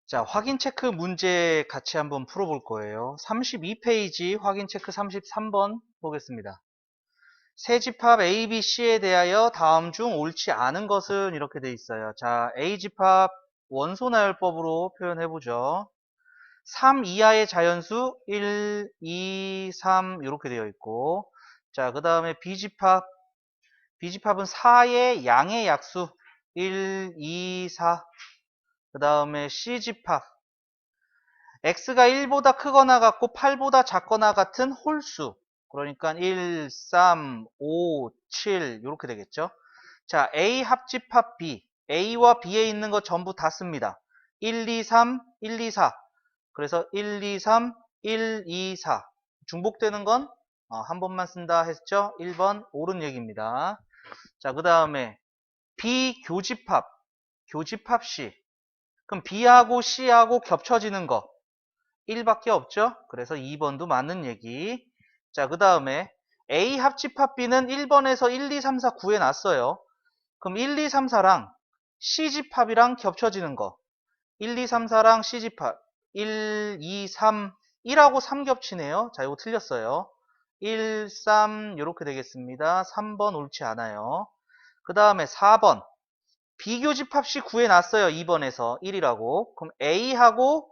자, 확인 체크 문제 같이 한번 풀어볼 거예요. 32페이지 확인 체크 33번 보겠습니다. 세 집합 A, B, C에 대하여 다음 중 옳지 않은 것은 이렇게 돼 있어요. 자, A 집합 원소 나열법으로 표현해보죠. 3 이하의 자연수 1, 2, 3 이렇게 되어 있고, 자, 그 다음에 B집합은 4의 양의 약수 1, 2, 4. 그 다음에 C집합 x가 1보다 크거나 같고 8보다 작거나 같은 홀수. 그러니까 1, 3, 5, 7 이렇게 되겠죠. 자, A 합집합 B. A와 B에 있는 거 전부 다 씁니다. 1, 2, 3, 1, 2, 4. 그래서 1, 2, 3, 1, 2, 4. 중복되는 건 한 번만 쓴다 했죠. 1번 옳은 얘기입니다. 자, 그 다음에 B 교집합 C. 그럼 B하고 C하고 겹쳐지는 거 1밖에 없죠? 그래서 2번도 맞는 얘기. 자, 그 다음에 A 합집합 B는 1번에서 1, 2, 3, 4 구해놨어요. 그럼 1, 2, 3, 4랑 C집합이랑 겹쳐지는 거. 1, 2, 3, 4랑 C집합. 1, 2, 3, 1하고 3 겹치네요. 자, 이거 틀렸어요. 1, 3 이렇게 되겠습니다. 3번 옳지 않아요. 그 다음에 4번. 비교집합 C 구해놨어요. 2번에서 1이라고. 그럼 A하고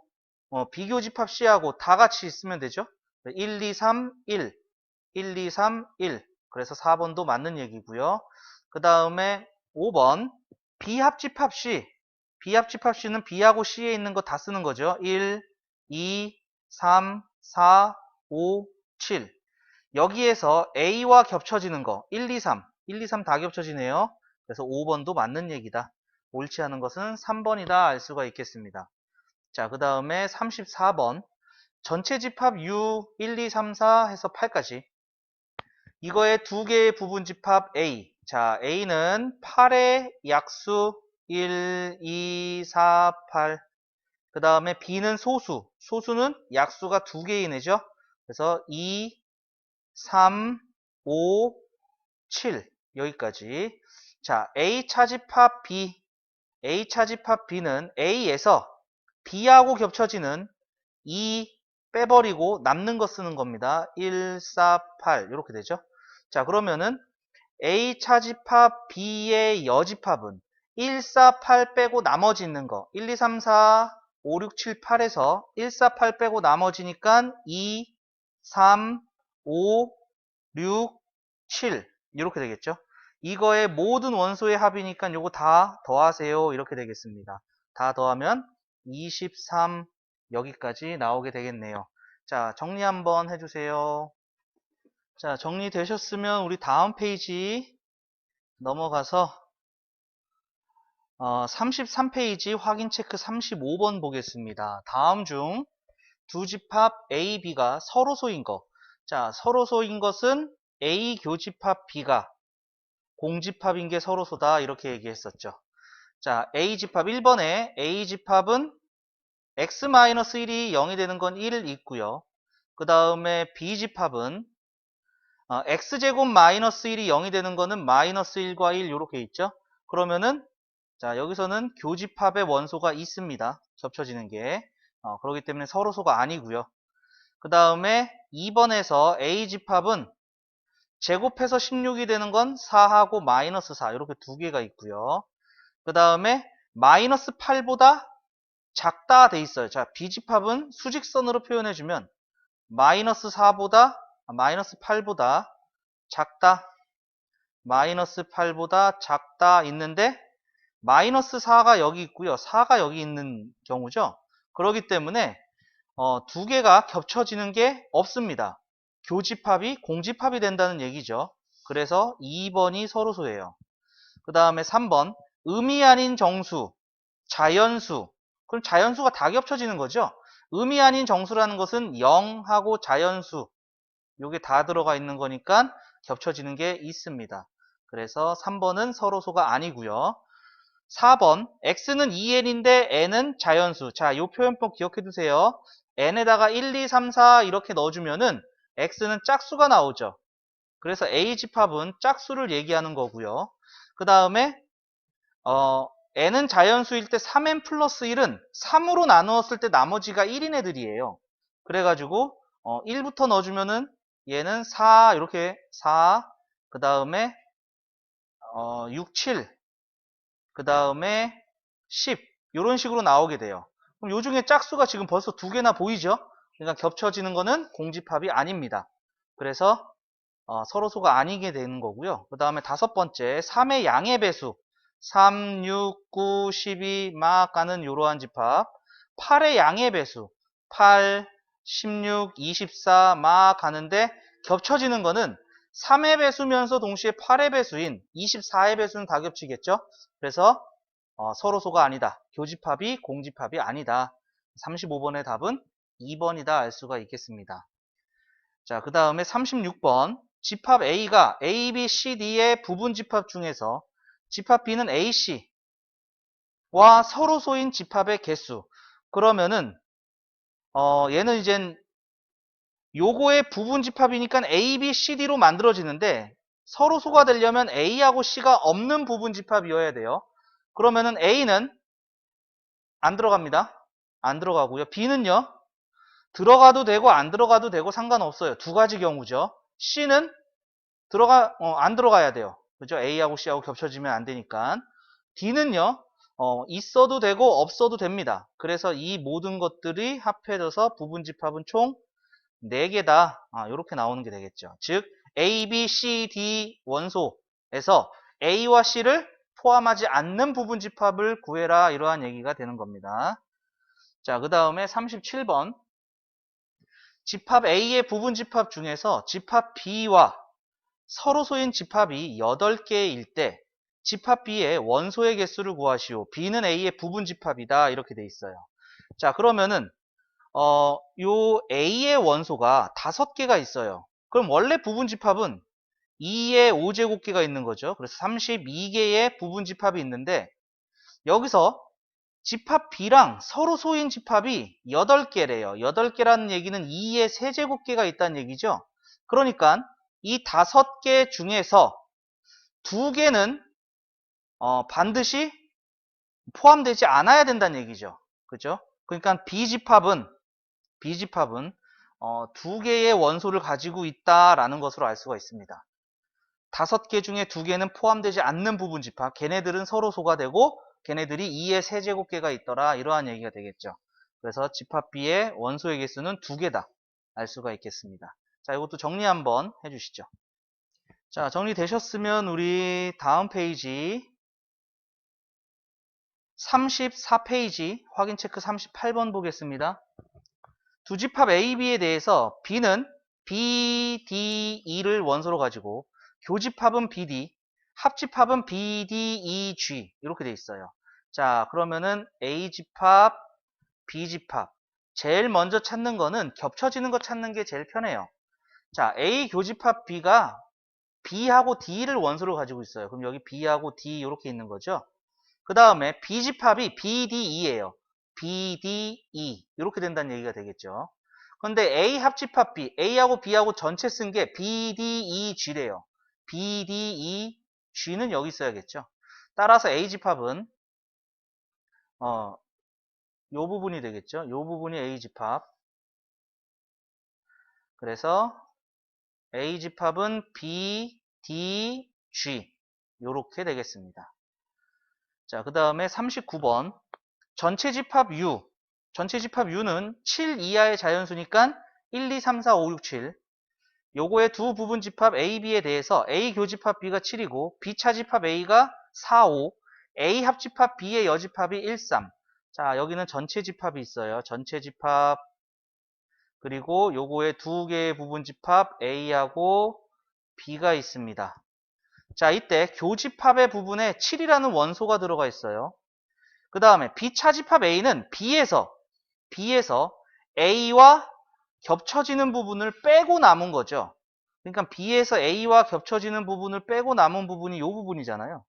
비교집합 C하고 다 같이 있으면 되죠. 1, 2, 3, 1. 1, 2, 3, 1. 그래서 4번도 맞는 얘기고요. 그 다음에 5번. 비합집합 C. 비합집합 C는 B하고 C에 있는 거 다 쓰는 거죠. 1, 2, 3, 4, 5, 7. 여기에서 A와 겹쳐지는 거 1, 2, 3. 1, 2, 3 다 겹쳐지네요. 그래서 5번도 맞는 얘기다. 옳지 않은 것은 3번이다 알 수가 있겠습니다. 자, 그 다음에 34번. 전체 집합 U 1, 2, 3, 4 해서 8까지. 이거의 두 개의 부분 집합 A. 자, A는 8의 약수 1, 2, 4, 8. 그 다음에 B는 소수. 소수는 약수가 두 개이네죠. 그래서 2, 3, 5, 7. 여기까지. 자, A 차집합 B. A 차집합 B는 A에서 B하고 겹쳐지는 2 빼버리고 남는 거 쓰는 겁니다. 1, 4, 8 이렇게 되죠. 자, 그러면은 A 차집합 B의 여집합은 1, 4, 8 빼고 나머지 있는 거 1, 2, 3, 4, 5, 6, 7, 8에서 1, 4, 8 빼고 나머지니까 2, 3, 5, 6, 7 이렇게 되겠죠. 이거의 모든 원소의 합이니까 요거 다 더하세요. 이렇게 되겠습니다. 다 더하면 23 여기까지 나오게 되겠네요. 자, 정리 한번 해주세요. 자, 정리되셨으면 우리 다음 페이지 넘어가서 33페이지 확인 체크 35번 보겠습니다. 다음 중 두 집합 A, B가 서로소인 거. 자, 서로소인 것은 A 교집합 B가 공집합인 게 서로소다 이렇게 얘기했었죠. 자, A집합 1번에 A집합은 x-1이 0이 되는 건 1 있고요. 그 다음에 B집합은 x제곱 마이너스 1이 0이 되는 거는 마이너스 1과 1 이렇게 있죠. 그러면은 자, 여기서는 교집합의 원소가 있습니다. 겹쳐지는 게. 그렇기 때문에 서로소가 아니고요. 그 다음에 2번에서 A집합은 제곱해서 16이 되는 건 4하고 마이너스 4 이렇게 두 개가 있고요. 그 다음에 마이너스 8보다 작다 돼 있어요. 자, B집합은 수직선으로 표현해주면 마이너스 8보다 작다, 마이너스 8보다 작다 있는데 마이너스 4가 여기 있고요. 4가 여기 있는 경우죠. 그렇기 때문에 두 개가 겹쳐지는 게 없습니다. 교집합이 공집합이 된다는 얘기죠. 그래서 2번이 서로소예요. 그 다음에 3번 의미 아닌 정수, 자연수. 그럼 자연수가 다 겹쳐지는 거죠. 의미 아닌 정수라는 것은 0하고 자연수 요게 다 들어가 있는 거니까 겹쳐지는 게 있습니다. 그래서 3번은 서로소가 아니고요. 4번 x는 2n인데 n은 자연수. 자, 요 표현법 기억해 두세요. n에다가 1, 2, 3, 4 이렇게 넣어주면은 x는 짝수가 나오죠. 그래서 A집합은 짝수를 얘기하는 거고요. 그 다음에 n은 자연수일 때 3n 플러스 1은 3으로 나누었을 때 나머지가 1인 애들이에요. 그래가지고 1부터 넣어주면은 얘는 4 이렇게 4, 그 다음에 6, 7, 그 다음에 10 이런 식으로 나오게 돼요. 그럼 요 중에 짝수가 지금 벌써 두 개나 보이죠? 그러니까 겹쳐지는 거는 공집합이 아닙니다. 그래서 서로소가 아니게 되는 거고요. 그 다음에 다섯 번째 3의 양의 배수 3, 6, 9, 12 막 가는 이러한 집합. 8의 양의 배수 8, 16, 24 막 가는데 겹쳐지는 거는 3의 배수면서 동시에 8의 배수인 24의 배수는 다 겹치겠죠? 그래서 서로소가 아니다. 교집합이 공집합이 아니다. 35번의 답은 2번이다 알 수가 있겠습니다. 자, 그 다음에 36번. 집합 A가 A, B, C, D의 부분 집합 중에서 집합 B는 AC와 서로소인 집합의 개수. 그러면은 얘는 이젠 요거의 부분 집합이니까 A, B, C, D로 만들어지는데 서로소가 되려면 A하고 C가 없는 부분 집합이어야 돼요. 그러면은 A는 안 들어갑니다. 안 들어가고요. B는요. 들어가도 되고 안 들어가도 되고 상관없어요. 두 가지 경우죠. C는 안 들어가야 돼요. 그죠? A하고 C하고 겹쳐지면 안 되니까. D는요, 있어도 되고 없어도 됩니다. 그래서 이 모든 것들이 합해져서 부분집합은 총 4개다. 이렇게 나오는 게 되겠죠. 즉, A, B, C, D 원소에서 A와 C를 포함하지 않는 부분집합을 구해라. 이러한 얘기가 되는 겁니다. 자, 그 다음에 37번. 집합 A의 부분집합 중에서 집합 B와 서로소인 집합이 8개일 때 집합 B의 원소의 개수를 구하시오. B는 A의 부분 집합이다. 이렇게 돼 있어요. 자, 그러면은 요 A의 원소가 5개가 있어요. 그럼 원래 부분 집합은 2의 5제곱계가 있는 거죠. 그래서 32개의 부분 집합이 있는데 여기서 집합 B랑 서로소인 집합이 8개래요. 8개라는 얘기는 2의 세제곱계가 있다는 얘기죠. 그러니까 이 5개 중에서 2개는 반드시 포함되지 않아야 된다는 얘기죠. 그죠? 그러니까 B집합은 2개의 원소를 가지고 있다라는 것으로 알 수가 있습니다. 5개 중에 2개는 포함되지 않는 부분 집합. 걔네들은 서로소가 되고 걔네들이 2의 세제곱계가 있더라. 이러한 얘기가 되겠죠. 그래서 집합 B의 원소의 개수는 2개다. 알 수가 있겠습니다. 자, 이것도 정리 한번 해주시죠. 자, 정리되셨으면 우리 다음 페이지 34페이지 확인 체크 38번 보겠습니다. 두 집합 A, B에 대해서 B는 B, D, E를 원소로 가지고 교집합은 BD, 합집합은 B, D, E, G 이렇게 돼 있어요. 자, 그러면은 A집합, B집합 제일 먼저 찾는 거는 겹쳐지는 거 찾는 게 제일 편해요. 자, A 교집합 B가 B하고 D를 원소로 가지고 있어요. 그럼 여기 B하고 D 이렇게 있는 거죠. 그 다음에 B집합이 BDE예요. BDE 이렇게 된다는 얘기가 되겠죠. 근데 A 합집합 B, A하고 B하고 전체 쓴 게 BDEG래요. BDEG는 여기 있어야겠죠. 따라서 A집합은 요 부분이 되겠죠. 요 부분이 A집합. 그래서 A집합은 BDG 요렇게 되겠습니다. 자, 그 다음에 39번 전체 집합 U. 전체 집합 U는 7 이하의 자연수니까 1, 2, 3, 4, 5, 6, 7. 요거의 두 부분 집합 A, B에 대해서 A 교집합 B가 7이고 B 차집합 A가 4, 5. A 합집합 B의 여집합이 1, 3. 자, 여기는 전체 집합이 있어요. 전체 집합. 그리고 요거의 두 개의 부분 집합 A하고 B가 있습니다. 자, 이때 교집합의 부분에 7이라는 원소가 들어가 있어요. 그 다음에 B차집합 A는 B에서 A와 겹쳐지는 부분을 빼고 남은 거죠. 그러니까 B에서 A와 겹쳐지는 부분을 빼고 남은 부분이 이 부분이잖아요.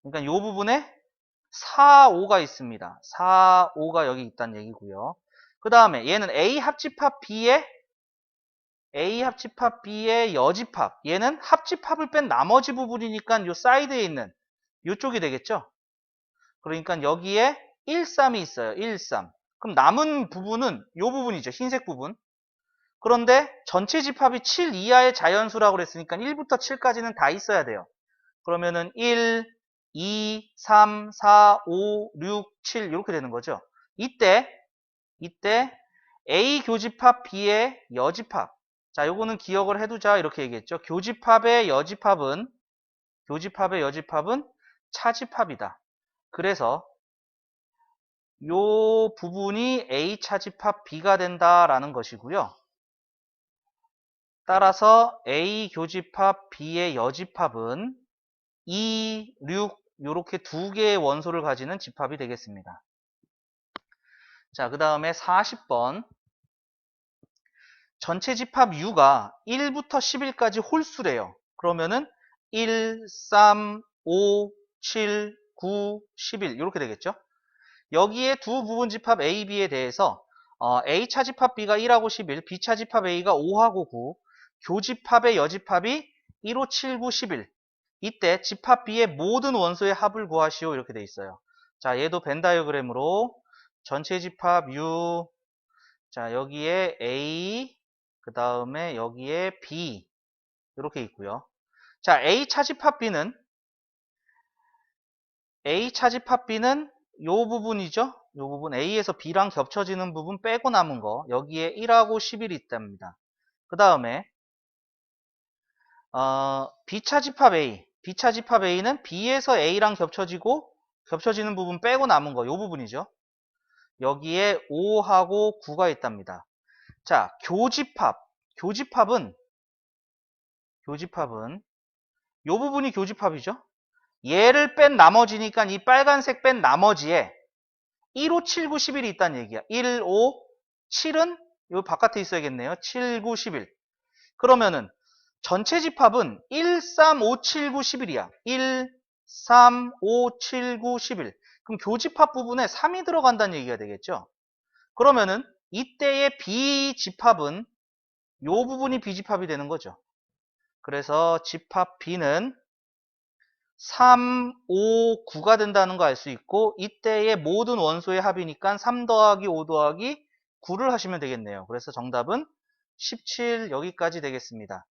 그러니까 이 부분에 4, 5가 있습니다. 4, 5가 여기 있다는 얘기고요. 그 다음에 얘는 A 합집합 B의 여집합. 얘는 합집합을 뺀 나머지 부분이니까 이 사이드에 있는 이쪽이 되겠죠? 그러니까 여기에 1, 3이 있어요. 1, 3. 그럼 남은 부분은 이 부분이죠. 흰색 부분. 그런데 전체 집합이 7 이하의 자연수라고 그랬으니까 1부터 7까지는 다 있어야 돼요. 그러면은 1, 2, 3, 4, 5, 6, 7 이렇게 되는 거죠. 이때 A 교집합 B의 여집합. 자, 요거는 기억을 해두자 이렇게 얘기했죠. 교집합의 여집합은 차집합이다. 그래서 요 부분이 A 차집합 B가 된다라는 것이고요. 따라서 A 교집합 B의 여집합은 2, 6 요렇게 두 개의 원소를 가지는 집합이 되겠습니다. 자, 그 다음에 40번. 전체 집합 U가 1부터 11까지 홀수래요. 그러면은 1, 3, 5, 7, 9, 11 이렇게 되겠죠. 여기에 두 부분 집합 A, B에 대해서 A 차집합 B가 1하고 11, B 차집합 A가 5하고 9, 교집합의 여집합이 1, 5, 7, 9, 11. 이때 집합 B의 모든 원소의 합을 구하시오 이렇게 돼 있어요. 자, 얘도 벤 다이어그램으로 전체 집합 U, 자 여기에 A, 그 다음에 여기에 B 이렇게 있고요. 자, A 차집합 B는 요 부분이죠. 요 부분 A에서 B랑 겹쳐지는 부분 빼고 남은 거 여기에 1하고 11이 있답니다. 그 다음에 B 차집합 A는 B에서 A랑 겹쳐지는 부분 빼고 남은 거 요 부분이죠. 여기에 5하고 9가 있답니다. 자, 교집합은 요 부분이 교집합이죠. 얘를 뺀 나머지니까 이 빨간색 뺀 나머지에 1, 5, 7, 9, 11이 있다는 얘기야. 1, 5, 7은 요 바깥에 있어야겠네요. 7, 9, 11. 그러면은 전체 집합은 1, 3, 5, 7, 9, 11이야. 1, 3, 5, 7, 9, 11. 그럼 교집합 부분에 3이 들어간다는 얘기가 되겠죠. 그러면은 이때의 B집합은 요 부분이 B집합이 되는 거죠. 그래서 집합 B는 3, 5, 9가 된다는 거 알 수 있고 이때의 모든 원소의 합이니까 3 더하기 5 더하기 9를 하시면 되겠네요. 그래서 정답은 17 여기까지 되겠습니다.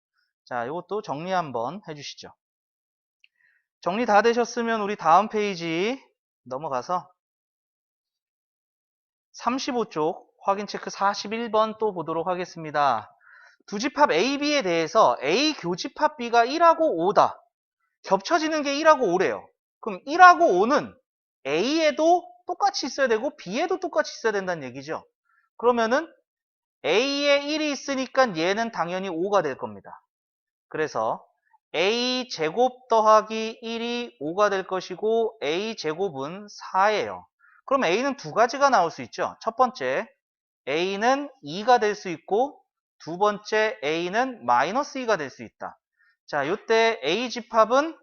자, 이것도 정리 한번 해주시죠. 정리 다 되셨으면 우리 다음 페이지 넘어가서 35쪽 확인 체크 41번 또 보도록 하겠습니다. 두 집합 A, B에 대해서 A 교집합 B가 1하고 5다. 겹쳐지는 게 1하고 5래요. 그럼 1하고 5는 A에도 똑같이 있어야 되고 B에도 똑같이 있어야 된다는 얘기죠. 그러면은 A에 1이 있으니까 얘는 당연히 5가 될 겁니다. 그래서 A 제곱 더하기 1이 5가 될 것이고 A 제곱은 4예요. 그럼 A는 두 가지가 나올 수 있죠. 첫 번째 A는 2가 될 수 있고 두 번째 A는 마이너스 2가 될 수 있다. 자, 요때 A 집합은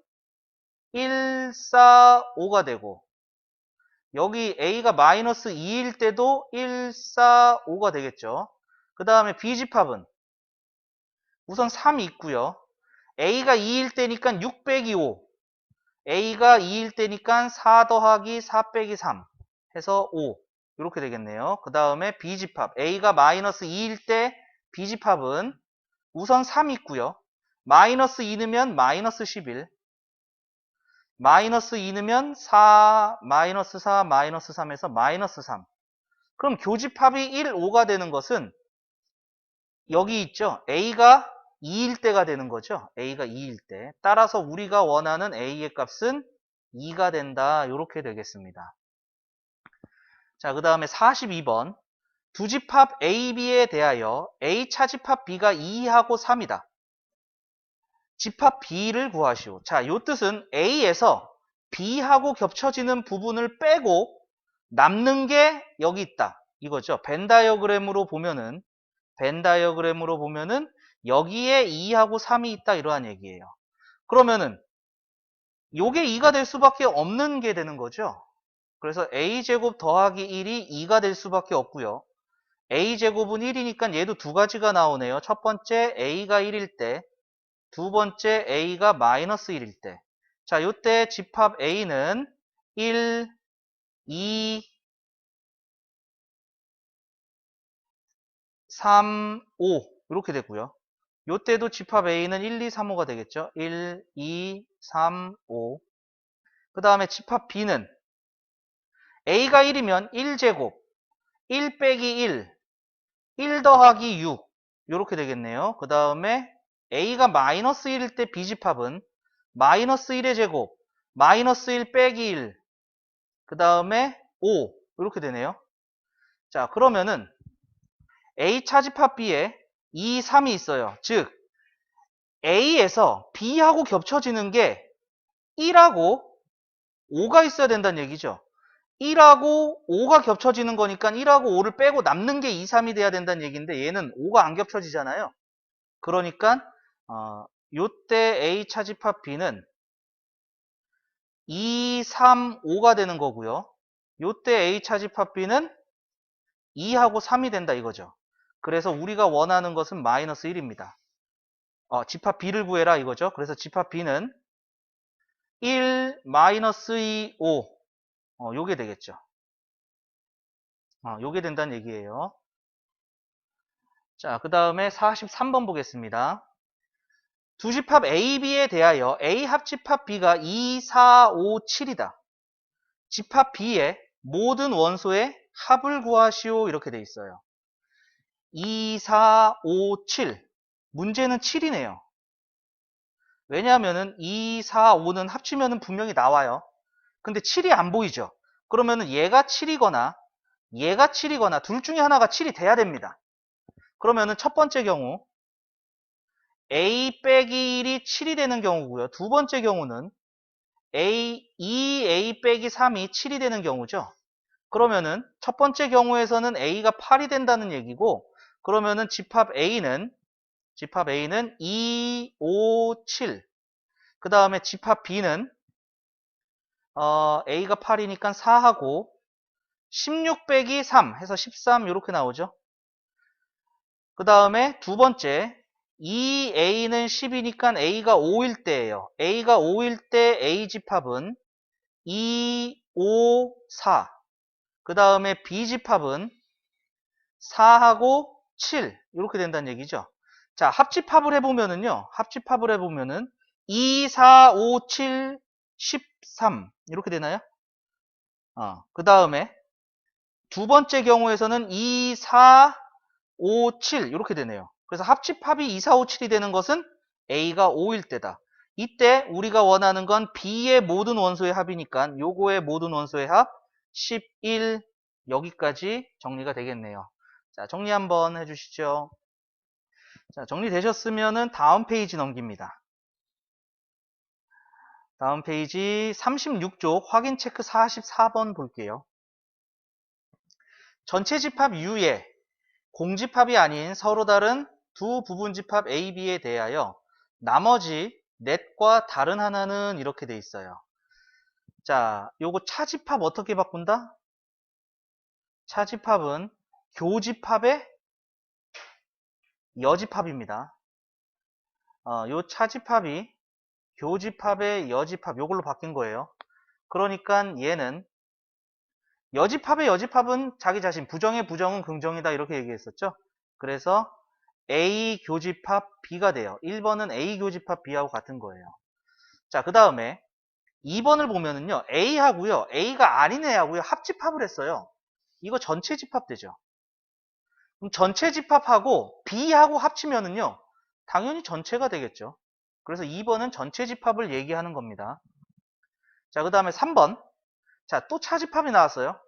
1, 4, 5가 되고 여기 A가 마이너스 2일 때도 1, 4, 5가 되겠죠. 그 다음에 B 집합은 우선 3이 있고요. A가 2일 때니까 6 빼기 5. A가 2일 때니까 4 더하기 4 빼기 3 해서 5. 이렇게 되겠네요. 그 다음에 B집합. A가 마이너스 2일 때 B집합은 우선 3 있고요. 마이너스 2 넣으면 마이너스 11. 마이너스 2 넣으면 4, 마이너스 4, 마이너스 3에서 마이너스 3. 그럼 교집합이 1, 5가 되는 것은 여기 있죠. A가 2일 때가 되는 거죠. A가 2일 때. 따라서 우리가 원하는 A의 값은 2가 된다. 이렇게 되겠습니다. 자, 그 다음에 42번. 두 집합 A, B에 대하여 A 차집합 B가 2하고 3이다. 집합 B를 구하시오. 자, 요 뜻은 A에서 B하고 겹쳐지는 부분을 빼고 남는 게 여기 있다. 이거죠. 벤 다이어그램으로 보면은 여기에 2하고 3이 있다. 이러한 얘기예요. 그러면은 요게 2가 될 수밖에 없는 게 되는 거죠. 그래서 A제곱 더하기 1이 2가 될 수밖에 없고요. A제곱은 1이니까 얘도 두 가지가 나오네요. 첫 번째 A가 1일 때, 두 번째 A가 마이너스 1일 때. 자, 요때 집합 A는 1, 2, 3, 5 이렇게 되고요. 요때도 집합 A는 1, 2, 3, 5가 되겠죠. 1, 2, 3, 5. 그 다음에 집합 B는 A가 1이면 1제곱, 1 빼기 1, 1 더하기 6 이렇게 되겠네요. 그 다음에 A가 마이너스 1일 때 B집합은 마이너스 1의 제곱, 마이너스 1 빼기 1, 그 다음에 5 이렇게 되네요. 자, 그러면은 A 차집합 B에 2, 3이 있어요. 즉 A에서 B하고 겹쳐지는 게 1하고 5가 있어야 된다는 얘기죠. 1하고 5가 겹쳐지는 거니까 1하고 5를 빼고 남는 게 2, 3이 돼야 된다는 얘기인데 얘는 5가 안 겹쳐지잖아요. 그러니까 요때 A 차집합 B는 2, 3, 5가 되는 거고요. 요때 A 차집합 B는 2하고 3이 된다 이거죠. 그래서 우리가 원하는 것은 마이너스 1입니다. 집합 B를 구해라 이거죠. 그래서 집합 B는 1, 마이너스 2, 5 요게 되겠죠. 요게 된다는 얘기예요. 자, 그 다음에 43번 보겠습니다. 두 집합 A, B에 대하여 A 합집합 B가 2, 4, 5, 7이다. 집합 B의 모든 원소의 합을 구하시오 이렇게 돼 있어요. 2, 4, 5, 7 문제는 7이네요. 왜냐하면은 2, 4, 5는 합치면은 분명히 나와요. 근데 7이 안 보이죠. 그러면은 얘가 7이거나 얘가 7이거나 둘 중에 하나가 7이 돼야 됩니다. 그러면은 첫 번째 경우 A 빼기 1이 7이 되는 경우고요. 두 번째 경우는 2A 빼기 3이 7이 되는 경우죠. 그러면은 첫 번째 경우에서는 A가 8이 된다는 얘기고, 그러면은 집합 A는 2, 5, 7. 그 다음에 집합 B는 A가 8이니까 4하고 16 빼기 3 해서 13 이렇게 나오죠. 그 다음에 두 번째 2A는 10이니까 A가 5일 때예요. A가 5일 때 A 집합은 2, 5, 4. 그 다음에 B 집합은 4하고 7 이렇게 된다는 얘기죠. 자, 합집합을 해보면은요. 합집합을 해보면은 2, 4, 5, 7, 13 이렇게 되나요? 그 다음에 두 번째 경우에서는 2, 4, 5, 7 이렇게 되네요. 그래서 합집합이 2, 4, 5, 7이 되는 것은 A가 5일 때다. 이때 우리가 원하는 건 B의 모든 원소의 합이니까 요거의 모든 원소의 합 11 여기까지 정리가 되겠네요. 자, 정리 한번 해주시죠. 자, 정리되셨으면은 다음 페이지 넘깁니다. 다음 페이지 36쪽 확인 체크 44번 볼게요. 전체 집합 U에 공집합이 아닌 서로 다른 두 부분 집합 A, B에 대하여 나머지 넷과 다른 하나는 이렇게 돼 있어요. 자, 요거 차집합 어떻게 바꾼다? 차집합은 교집합의 여집합입니다. 요 차집합이 교집합의 여집합 요걸로 바뀐 거예요. 그러니까 얘는 여집합의 여집합은 자기 자신 부정의 부정은 긍정이다 이렇게 얘기했었죠. 그래서 A 교집합 B가 돼요. 1번은 A 교집합 B하고 같은 거예요. 자, 그 다음에 2번을 보면은요. A하고요. A가 아닌 애하고요. 합집합을 했어요. 이거 전체 집합 되죠. 그럼 전체 집합하고 B하고 합치면은요. 당연히 전체가 되겠죠. 그래서 2번은 전체 집합을 얘기하는 겁니다. 자, 그 다음에 3번. 자, 또 차집합이 나왔어요.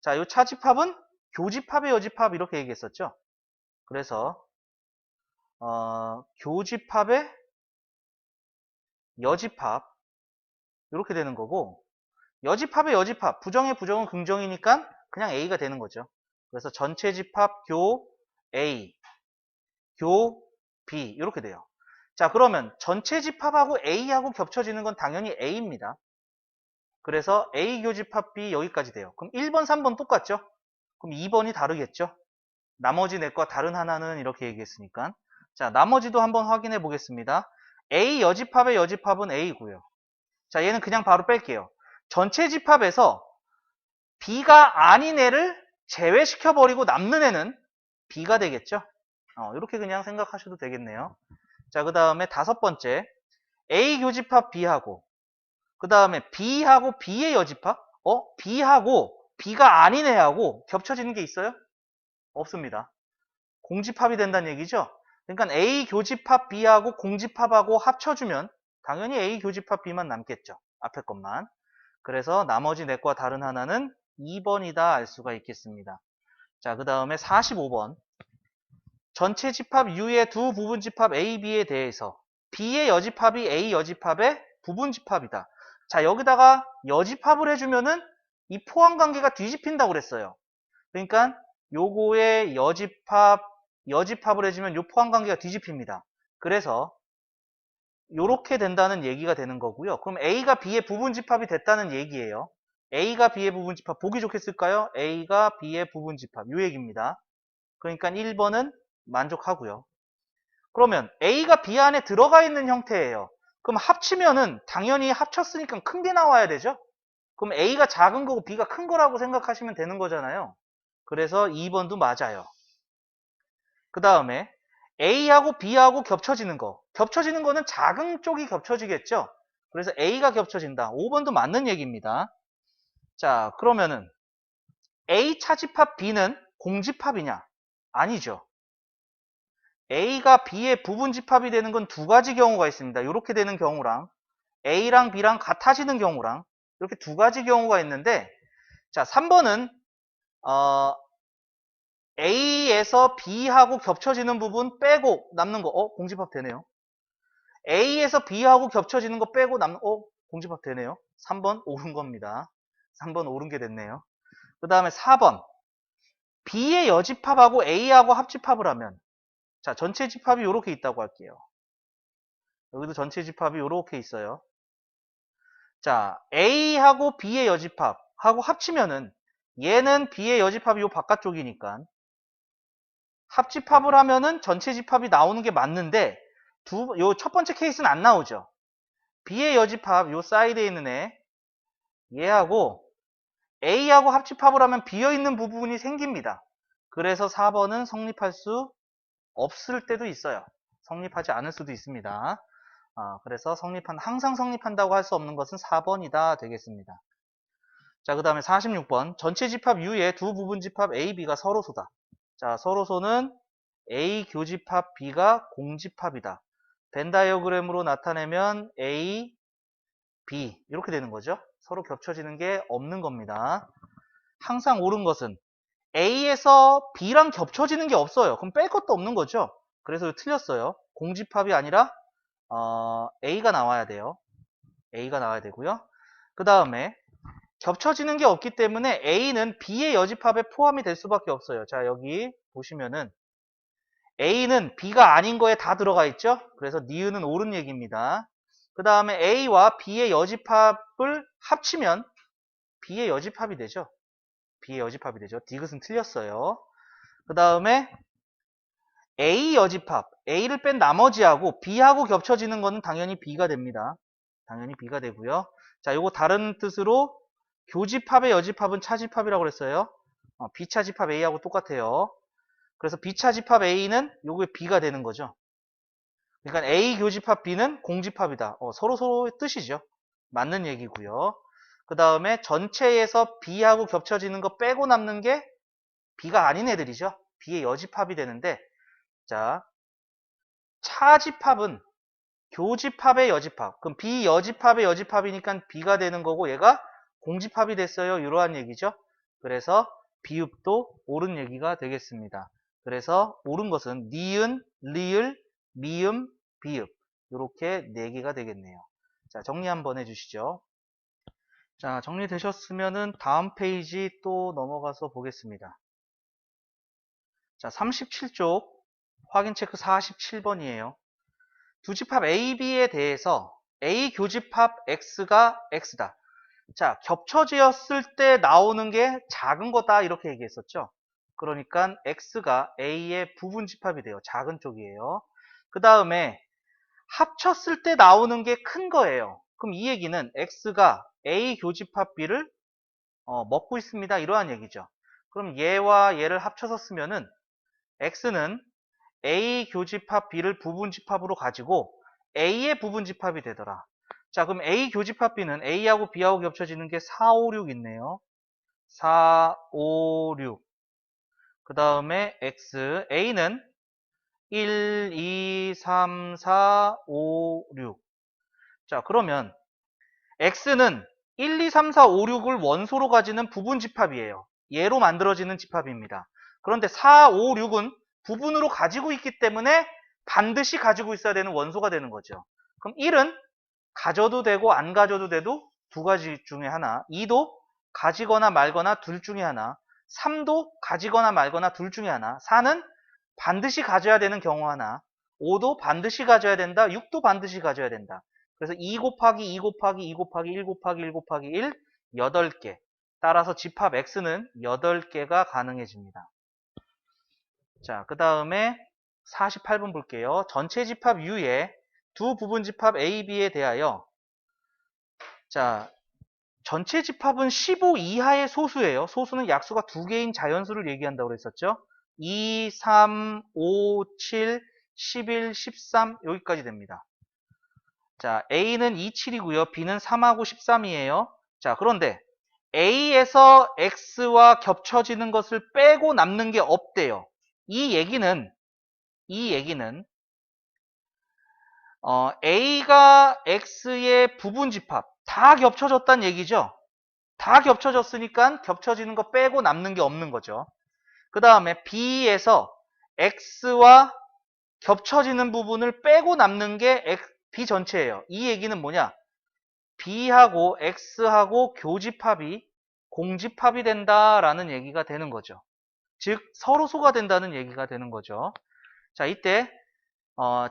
자, 이 차집합은 교집합의 여집합 이렇게 얘기했었죠. 그래서 교집합의 여집합 이렇게 되는 거고, 여집합의 여집합 부정의 부정은 긍정이니까 그냥 A가 되는 거죠. 그래서 전체 집합 교 A, 교 B 이렇게 돼요. 자, 그러면 전체 집합하고 A하고 겹쳐지는 건 당연히 A입니다. 그래서 A 교집합 B 여기까지 돼요. 그럼 1번, 3번 똑같죠? 그럼 2번이 다르겠죠? 나머지 넷과 다른 하나는 이렇게 얘기했으니까. 자, 나머지도 한번 확인해 보겠습니다. A 여집합의 여집합은 A고요. 자, 얘는 그냥 바로 뺄게요. 전체 집합에서 B가 아닌 애를 제외시켜버리고 남는 애는 B가 되겠죠? 이렇게 그냥 생각하셔도 되겠네요. 자, 그 다음에 다섯 번째. A 교집합 B하고, 그 다음에 B하고 B의 여집합? B하고 B가 아닌 애하고 겹쳐지는 게 있어요? 없습니다. 공집합이 된다는 얘기죠? 그러니까 A 교집합 B하고 공집합하고 합쳐주면 당연히 A 교집합 B만 남겠죠. 앞에 것만. 그래서 나머지 넷과 다른 하나는 2번이다 알 수가 있겠습니다. 자, 그 다음에 45번. 전체 집합 U의 두 부분 집합 A, B에 대해서 B의 여집합이 A 여집합의 부분 집합이다. 자, 여기다가 여집합을 해주면은 이 포함 관계가 뒤집힌다고 그랬어요. 그러니까 요거의 여집합을 해주면 요 포함 관계가 뒤집힙니다. 그래서 요렇게 된다는 얘기가 되는 거고요. 그럼 A가 B의 부분 집합이 됐다는 얘기예요. A가 B의 부분 집합 보기 좋게 쓸까요? A가 B의 부분 집합 요 얘기입니다. 그러니까 1번은 만족하고요. 그러면 A가 B 안에 들어가 있는 형태예요. 그럼 합치면은 당연히 합쳤으니까 큰 게 나와야 되죠? 그럼 A가 작은 거고 B가 큰 거라고 생각하시면 되는 거잖아요. 그래서 2번도 맞아요. 그 다음에 A하고 B하고 겹쳐지는 거. 겹쳐지는 거는 작은 쪽이 겹쳐지겠죠? 그래서 A가 겹쳐진다. 5번도 맞는 얘기입니다. 자, 그러면은 A 차집합 B는 공집합이냐? 아니죠. A가 B의 부분 집합이 되는 건 두 가지 경우가 있습니다. 이렇게 되는 경우랑 A랑 B랑 같아지는 경우랑 이렇게 두 가지 경우가 있는데, 자, 3번은 A에서 B하고 겹쳐지는 부분 빼고 남는 거 공집합 되네요. A에서 B하고 겹쳐지는 거 빼고 남는 공집합 되네요. 3번 옳은 겁니다. 3번 옳은 게 됐네요. 그 다음에 4번 B의 여집합하고 A하고 합집합을 하면, 자, 전체 집합이 이렇게 있다고 할게요. 여기도 전체 집합이 이렇게 있어요. 자, A하고 B의 여집합하고 합치면은 얘는 B의 여집합이 요 바깥쪽이니까 합집합을 하면은 전체 집합이 나오는 게 맞는데 요 첫 번째 케이스는 안 나오죠. B의 여집합 요 사이드에 있는 얘하고 A하고 합집합을 하면 비어있는 부분이 생깁니다. 그래서 4번은 성립할 수 없을 때도 있어요. 성립하지 않을 수도 있습니다. 그래서 항상 성립한다고 할 수 없는 것은 4번이다 되겠습니다. 자, 그 다음에 46번. 전체 집합 U의 두 부분 집합 A, B가 서로소다. 자, 서로소는 A 교집합 B가 공집합이다. 벤 다이어그램으로 나타내면 A, B 이렇게 되는 거죠. 서로 겹쳐지는 게 없는 겁니다. 항상 옳은 것은 A에서 B랑 겹쳐지는 게 없어요. 그럼 뺄 것도 없는 거죠. 그래서 틀렸어요. 공집합이 아니라 A가 나와야 돼요. A가 나와야 되고요. 그 다음에 겹쳐지는 게 없기 때문에 A는 B의 여집합에 포함이 될 수밖에 없어요. 자, 여기 보시면은 A는 B가 아닌 거에 다 들어가 있죠. 그래서 니은은 옳은 얘기입니다. 그 다음에 A와 B의 여집합을 합치면 B의 여집합이 되죠. B의 여집합이 되죠. 디귿은 틀렸어요. 그 다음에 A 여집합, A를 뺀 나머지하고 B하고 겹쳐지는 거는 당연히 B가 됩니다. 당연히 B가 되고요. 자, 요거 다른 뜻으로 교집합의 여집합은 차집합이라고 그랬어요. B차집합 A하고 똑같아요. 그래서 B차집합 A는 요게 B가 되는 거죠. 그러니까 A 교집합 B는 공집합이다. 서로의 뜻이죠. 맞는 얘기고요. 그 다음에 전체에서 B하고 겹쳐지는 거 빼고 남는 게 B가 아닌 애들이죠. B의 여집합이 되는데, 자, 차집합은 교집합의 여집합. 그럼 B 여집합의 여집합이니까 B가 되는 거고 얘가 공집합이 됐어요. 이러한 얘기죠. 그래서 비읍도 옳은 얘기가 되겠습니다. 그래서 옳은 것은 니은, 리을, 미음, 비읍 이렇게 4개가 되겠네요. 자, 정리 한번 해주시죠. 자, 정리되셨으면은 다음 페이지 또 넘어가서 보겠습니다. 자, 37쪽 확인 체크 47번이에요. 두 집합 A, B에 대해서 A 교집합 X가 X다. 자, 겹쳐지었을 때 나오는 게 작은 거다 이렇게 얘기했었죠. 그러니까 X가 A의 부분 집합이 돼요. 작은 쪽이에요. 그 다음에 합쳤을 때 나오는 게 큰 거예요. 그럼 이 얘기는 x가 a 교집합 b를 먹고 있습니다. 이러한 얘기죠. 그럼 얘와 얘를 합쳐서 쓰면은 x는 a 교집합 b를 부분집합으로 가지고 a의 부분집합이 되더라. 자, 그럼 a 교집합 b는 a하고 b하고 겹쳐지는 게 4, 5, 6 있네요. 4, 5, 6. 그 다음에 x, a는 1, 2, 3, 4, 5, 6. 자, 그러면 x는 1, 2, 3, 4, 5, 6을 원소로 가지는 부분집합이에요. 얘로 만들어지는 집합입니다. 그런데 4, 5, 6은 부분으로 가지고 있기 때문에 반드시 가지고 있어야 되는 원소가 되는 거죠. 그럼 1은 가져도 되고 안 가져도 돼도 두 가지 중에 하나, 2도 가지거나 말거나 둘 중에 하나, 3도 가지거나 말거나 둘 중에 하나, 4는 반드시 가져야 되는 경우 하나, 5도 반드시 가져야 된다, 6도 반드시 가져야 된다. 그래서 2 곱하기 2 곱하기 2 곱하기 1 곱하기 1 곱하기 1, 8개. 따라서 집합 X는 8개가 가능해집니다. 자, 그 다음에 48번 볼게요. 전체 집합 U의 두 부분 집합 A, B에 대하여, 자, 전체 집합은 15 이하의 소수예요. 소수는 약수가 두 개인 자연수를 얘기한다고 그랬었죠. 2, 3, 5, 7, 11, 13 여기까지 됩니다. 자, A는 2, 7이고요. B는 3하고 13이에요. 자, 그런데 A에서 X와 겹쳐지는 것을 빼고 남는 게 없대요. 이 얘기는 A가 X의 부분집합 다 겹쳐졌다는 얘기죠. 다 겹쳐졌으니까 겹쳐지는 거 빼고 남는 게 없는 거죠. 그 다음에 B에서 X와 겹쳐지는 부분을 빼고 남는 게 B 전체예요. 이 얘기는 뭐냐? B하고 X하고 교집합이 공집합이 된다라는 얘기가 되는 거죠. 즉 서로 소가 된다는 얘기가 되는 거죠. 자, 이때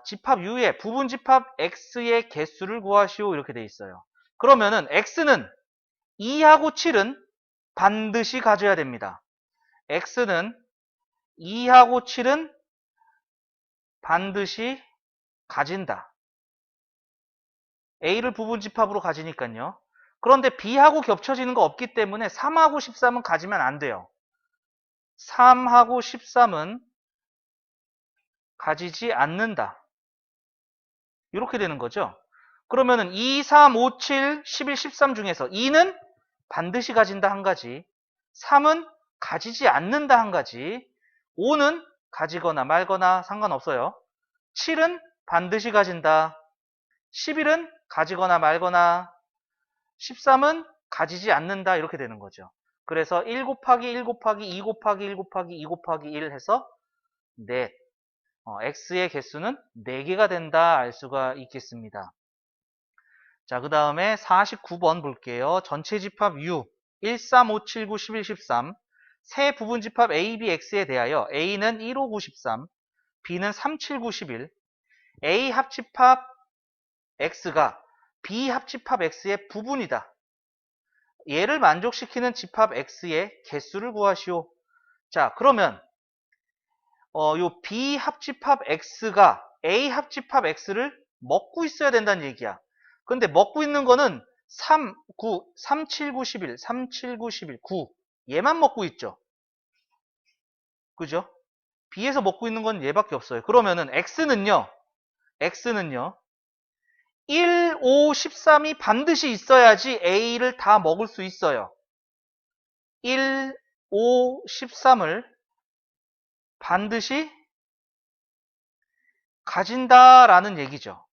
집합 U의 부분집합 X의 개수를 구하시오 이렇게 돼 있어요. 그러면은 X는 2하고 7은 반드시 가져야 됩니다. X는 2하고 7은 반드시 가진다. A를 부분집합으로 가지니까요. 그런데 B하고 겹쳐지는 거 없기 때문에 3하고 13은 가지면 안 돼요. 3하고 13은 가지지 않는다. 이렇게 되는 거죠. 그러면은 2, 3, 5, 7, 11, 13 중에서 2는 반드시 가진다 한 가지, 3은 가지지 않는다 한 가지, 5는 가지거나 말거나 상관없어요. 7은 반드시 가진다. 11은 가지거나 말거나, 13은 가지지 않는다 이렇게 되는 거죠. 그래서 1 곱하기 1 곱하기 2 곱하기 1 곱하기 2 곱하기 1 해서 넷. X의 개수는 4개가 된다 알 수가 있겠습니다. 자, 그 다음에 49번 볼게요. 전체 집합 U 1, 3, 5, 7, 9, 11, 13 세 부분 집합 A, B, X에 대하여 A는 1, 5, 9, 13 B는 3, 7, 9, 11 A 합집합 X가 B 합집합 X의 부분이다. 얘를 만족시키는 집합 X의 개수를 구하시오. 자, 그러면 요 B 합집합 X가 A 합집합 X를 먹고 있어야 된다는 얘기야. 근데 먹고 있는 거는 3, 9, 3, 7, 9, 11, 3, 7, 9, 11, 9 얘만 먹고 있죠. 그죠? B에서 먹고 있는 건 얘밖에 없어요. 그러면은 X는요 1, 5, 13이 반드시 있어야지 A를 다 먹을 수 있어요. 1, 5, 13을 반드시 가진다라는 얘기죠.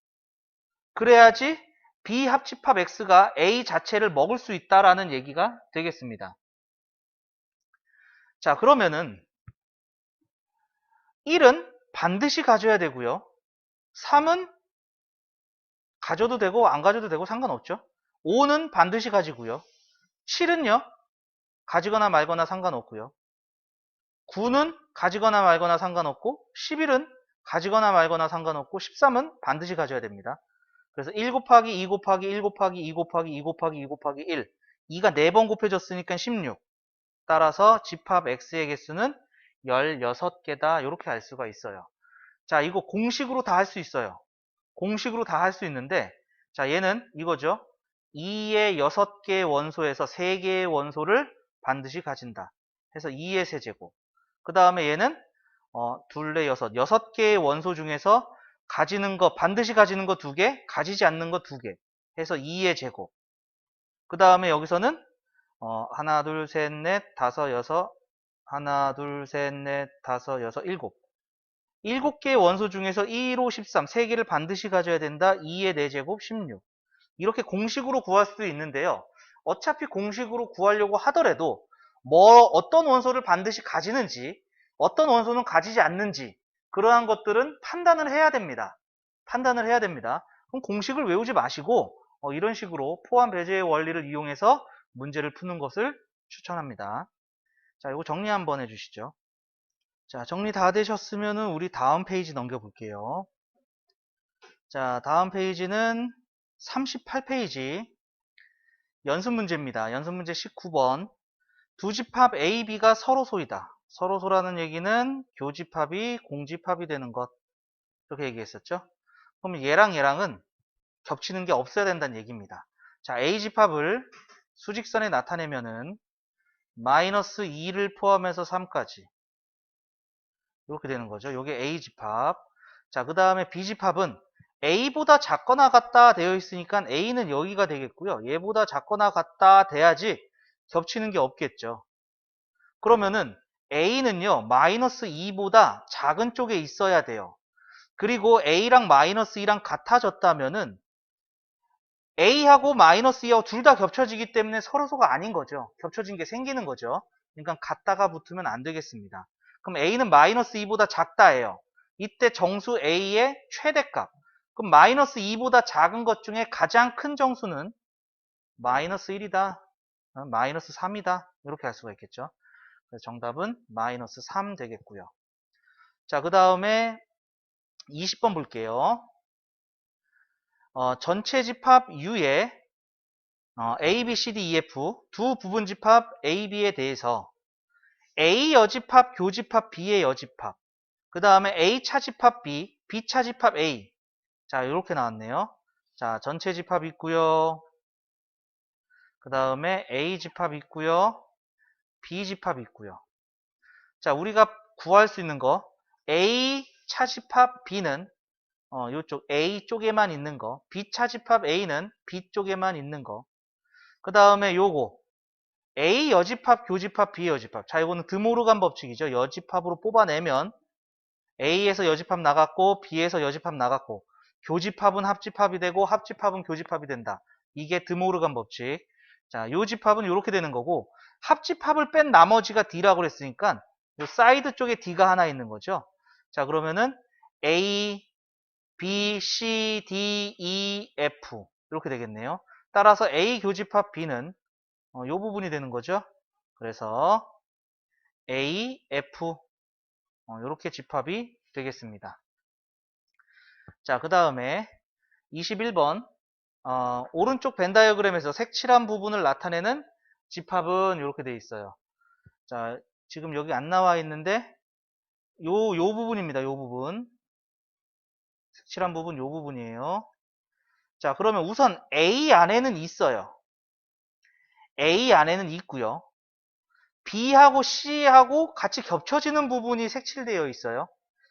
그래야지 B 합집합 X가 A 자체를 먹을 수 있다라는 얘기가 되겠습니다. 자, 그러면은 1은 반드시 가져야 되고요. 3은 가져도 되고 안 가져도 되고 상관없죠. 5는 반드시 가지고요. 7은요. 가지거나 말거나 상관없고요. 9는 가지거나 말거나 상관없고 11은 가지거나 말거나 상관없고 13은 반드시 가져야 됩니다. 그래서 1 곱하기 2 곱하기 1 곱하기 2 곱하기 2 곱하기 2 곱하기 1 2가 4번 곱해졌으니까 16 따라서 집합 X의 개수는 16개다 이렇게 알 수가 있어요. 자, 이거 공식으로 다 할 수 있어요. 공식으로 다 할 수 있는데 자, 얘는 이거죠. 2의 6개의 원소에서 3개의 원소를 반드시 가진다. 해서 2의 세제곱. 그 다음에 얘는 둘, 넷, 여섯. 6개의 원소 중에서 가지는 거, 반드시 가지는 거 2개, 가지지 않는 거 2개. 해서 2의 제곱. 그 다음에 여기서는 하나, 둘, 셋, 넷, 다섯, 여섯. 하나, 둘, 셋, 넷, 다섯, 여섯, 일곱. 7개의 원소 중에서 2로 13, 3개를 반드시 가져야 된다. 2의 4제곱 16. 이렇게 공식으로 구할 수도 있는데요. 어차피 공식으로 구하려고 하더라도 어떤 원소를 반드시 가지는지, 어떤 원소는 가지지 않는지 그러한 것들은 판단을 해야 됩니다. 판단을 해야 됩니다. 그럼 공식을 외우지 마시고 이런 식으로 포함 배제의 원리를 이용해서 문제를 푸는 것을 추천합니다. 자, 이거 정리 한번 해주시죠. 자, 정리 다 되셨으면 우리 다음 페이지 넘겨볼게요. 자, 다음 페이지는 38페이지 연습 문제입니다. 연습 문제 19번. 두 집합 A, B가 서로소이다. 서로소라는 얘기는 교집합이 공집합이 되는 것. 이렇게 얘기했었죠. 그럼 얘랑 얘랑은 겹치는 게 없어야 된다는 얘기입니다. 자, A 집합을 수직선에 나타내면은 마이너스 2를 포함해서 3까지 이렇게 되는 거죠. 이게 A 집합. 자, 그 다음에 B 집합은 A보다 작거나 같다 되어 있으니까 A는 여기가 되겠고요. 얘보다 작거나 같다 돼야지 겹치는 게 없겠죠. 그러면은 A는요, 마이너스 2보다 작은 쪽에 있어야 돼요. 그리고 A랑 마이너스 2랑 같아졌다면은 A하고 마이너스 2하고 둘 다 겹쳐지기 때문에 서로소가 아닌 거죠. 겹쳐진 게 생기는 거죠. 그러니까 같다가 붙으면 안 되겠습니다. 그럼 A는 마이너스 2보다 작다예요. 이때 정수 A의 최대값. 그럼 마이너스 2보다 작은 것 중에 가장 큰 정수는 마이너스 1이다. 마이너스 3이다. 이렇게 할 수가 있겠죠. 그래서 정답은 마이너스 3 되겠고요. 자, 그 다음에 20번 볼게요. 전체 집합 U의 A, B, C, D, E, F 두 부분 집합 A, B에 대해서 A 여집합, 교집합, B의 여집합 그 다음에 A 차집합 B, B 차집합 A 자, 이렇게 나왔네요. 자, 전체 집합 있고요. 그 다음에 A 집합 있고요. B 집합 있고요. 자, 우리가 구할 수 있는 거 A 차집합 B는 요쪽 A 쪽에만 있는 거, B 차집합 A는 B 쪽에만 있는 거. 그 다음에 요거 A 여집합, 교집합, B 여집합. 자, 이거는 드모르간 법칙이죠. 여집합으로 뽑아내면 A에서 여집합 나갔고 B에서 여집합 나갔고 교집합은 합집합이 되고 합집합은 교집합이 된다. 이게 드모르간 법칙. 자, 요 집합은 이렇게 되는 거고 합집합을 뺀 나머지가 D라고 그랬으니까 요 사이드 쪽에 D가 하나 있는 거죠. 자, 그러면은 A, B, C, D, E, F 이렇게 되겠네요. 따라서 A 교집합 B는 요 부분이 되는 거죠. 그래서 A, F 이렇게 집합이 되겠습니다. 자, 그 다음에 21번 오른쪽 벤 다이어그램에서 색칠한 부분을 나타내는 집합은 이렇게 되어 있어요. 자, 지금 여기 안 나와 있는데 요 부분입니다. 요 부분. 색칠한 부분 요 부분이에요. 자, 그러면 우선 A 안에는 있어요. A 안에는 있고요. B하고 C하고 같이 겹쳐지는 부분이 색칠되어 있어요.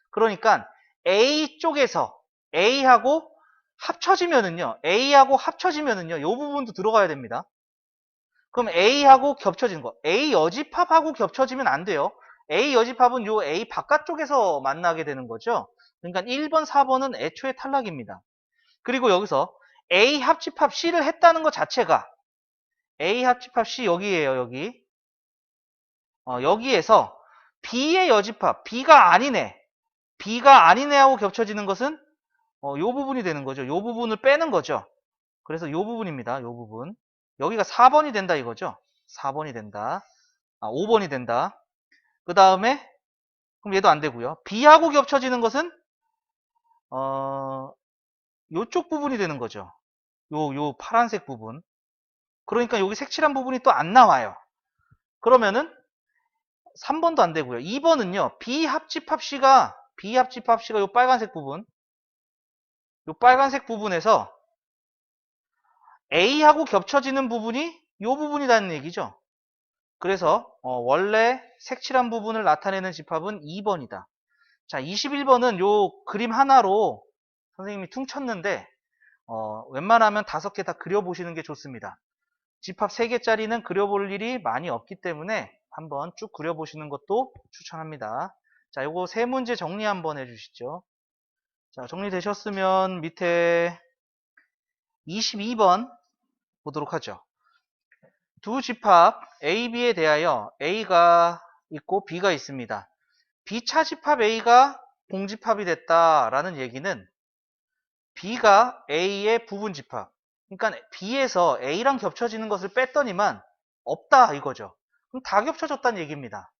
그러니까 A 쪽에서 A하고 합쳐지면은요. 이 부분도 들어가야 됩니다. 그럼 A하고 겹쳐지는 거. A 여집합하고 겹쳐지면 안 돼요. A 여집합은 요 A 바깥쪽에서 만나게 되는 거죠. 그러니까 1번, 4번은 애초에 탈락입니다. 그리고 여기서 A 합집합 C를 했다는 것 자체가 A 합집합 C 여기에요. 여기. 여기에서 B의 여집합, B가 아니네 하고 겹쳐지는 것은 요 부분이 되는 거죠. 요 부분을 빼는 거죠. 그래서 요 부분입니다. 요 부분. 여기가 4번이 된다 이거죠. 4번이 된다. 5번이 된다. 그 다음에 그럼 얘도 안 되고요. B하고 겹쳐지는 것은 요쪽 부분이 되는 거죠. 요 파란색 부분. 그러니까 여기 색칠한 부분이 또 안 나와요. 그러면은 3번도 안 되고요. 2번은요. B 합집합 C가 요 빨간색 부분. 요 빨간색 부분에서 A하고 겹쳐지는 부분이 이 부분이라는 얘기죠. 그래서 원래 색칠한 부분을 나타내는 집합은 2번이다. 자, 21번은 요 그림 하나로 선생님이 퉁쳤는데 웬만하면 5개 다 그려보시는 게 좋습니다. 집합 3개짜리는 그려볼 일이 많이 없기 때문에 한번 쭉 그려보시는 것도 추천합니다. 자, 요거 3문제 정리 한번 해주시죠. 자, 정리되셨으면 밑에 22번 보도록 하죠. 두 집합 A, B에 대하여 A가 있고 B가 있습니다. B차 집합 A가 공집합이 됐다라는 얘기는 B가 A의 부분 집합, 그러니까 B에서 A랑 겹쳐지는 것을 뺐더니만 없다 이거죠. 그럼 다 겹쳐졌다는 얘기입니다.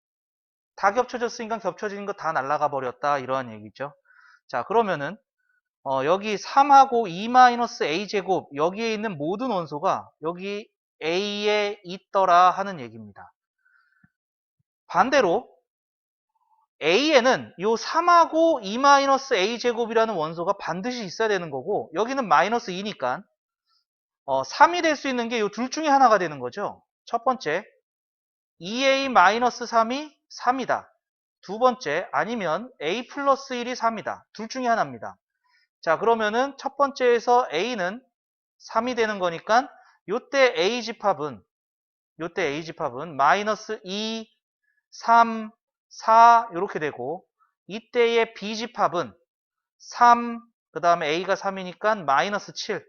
다 겹쳐졌으니까 겹쳐지는 거 다 날아가 버렸다 이러한 얘기죠. 자, 그러면은 여기 3하고 2-a제곱 여기에 있는 모든 원소가 여기 A에 있더라 하는 얘기입니다. 반대로 A에는 요 3하고 2-a제곱이라는 원소가 반드시 있어야 되는 거고, 여기는 마이너스 2니까 3이 될 수 있는 게 요 둘 중에 하나가 되는 거죠. 첫 번째 2a-3이 3이다. 두 번째 아니면 a 플러스 1이 3이다. 둘 중에 하나입니다. 자, 그러면은 첫 번째에서 a는 3이 되는 거니까 요때 A집합은 마이너스 2, 3, 4 이렇게 되고, 이때의 B집합은 3, 그 다음에 A가 3이니까 마이너스 7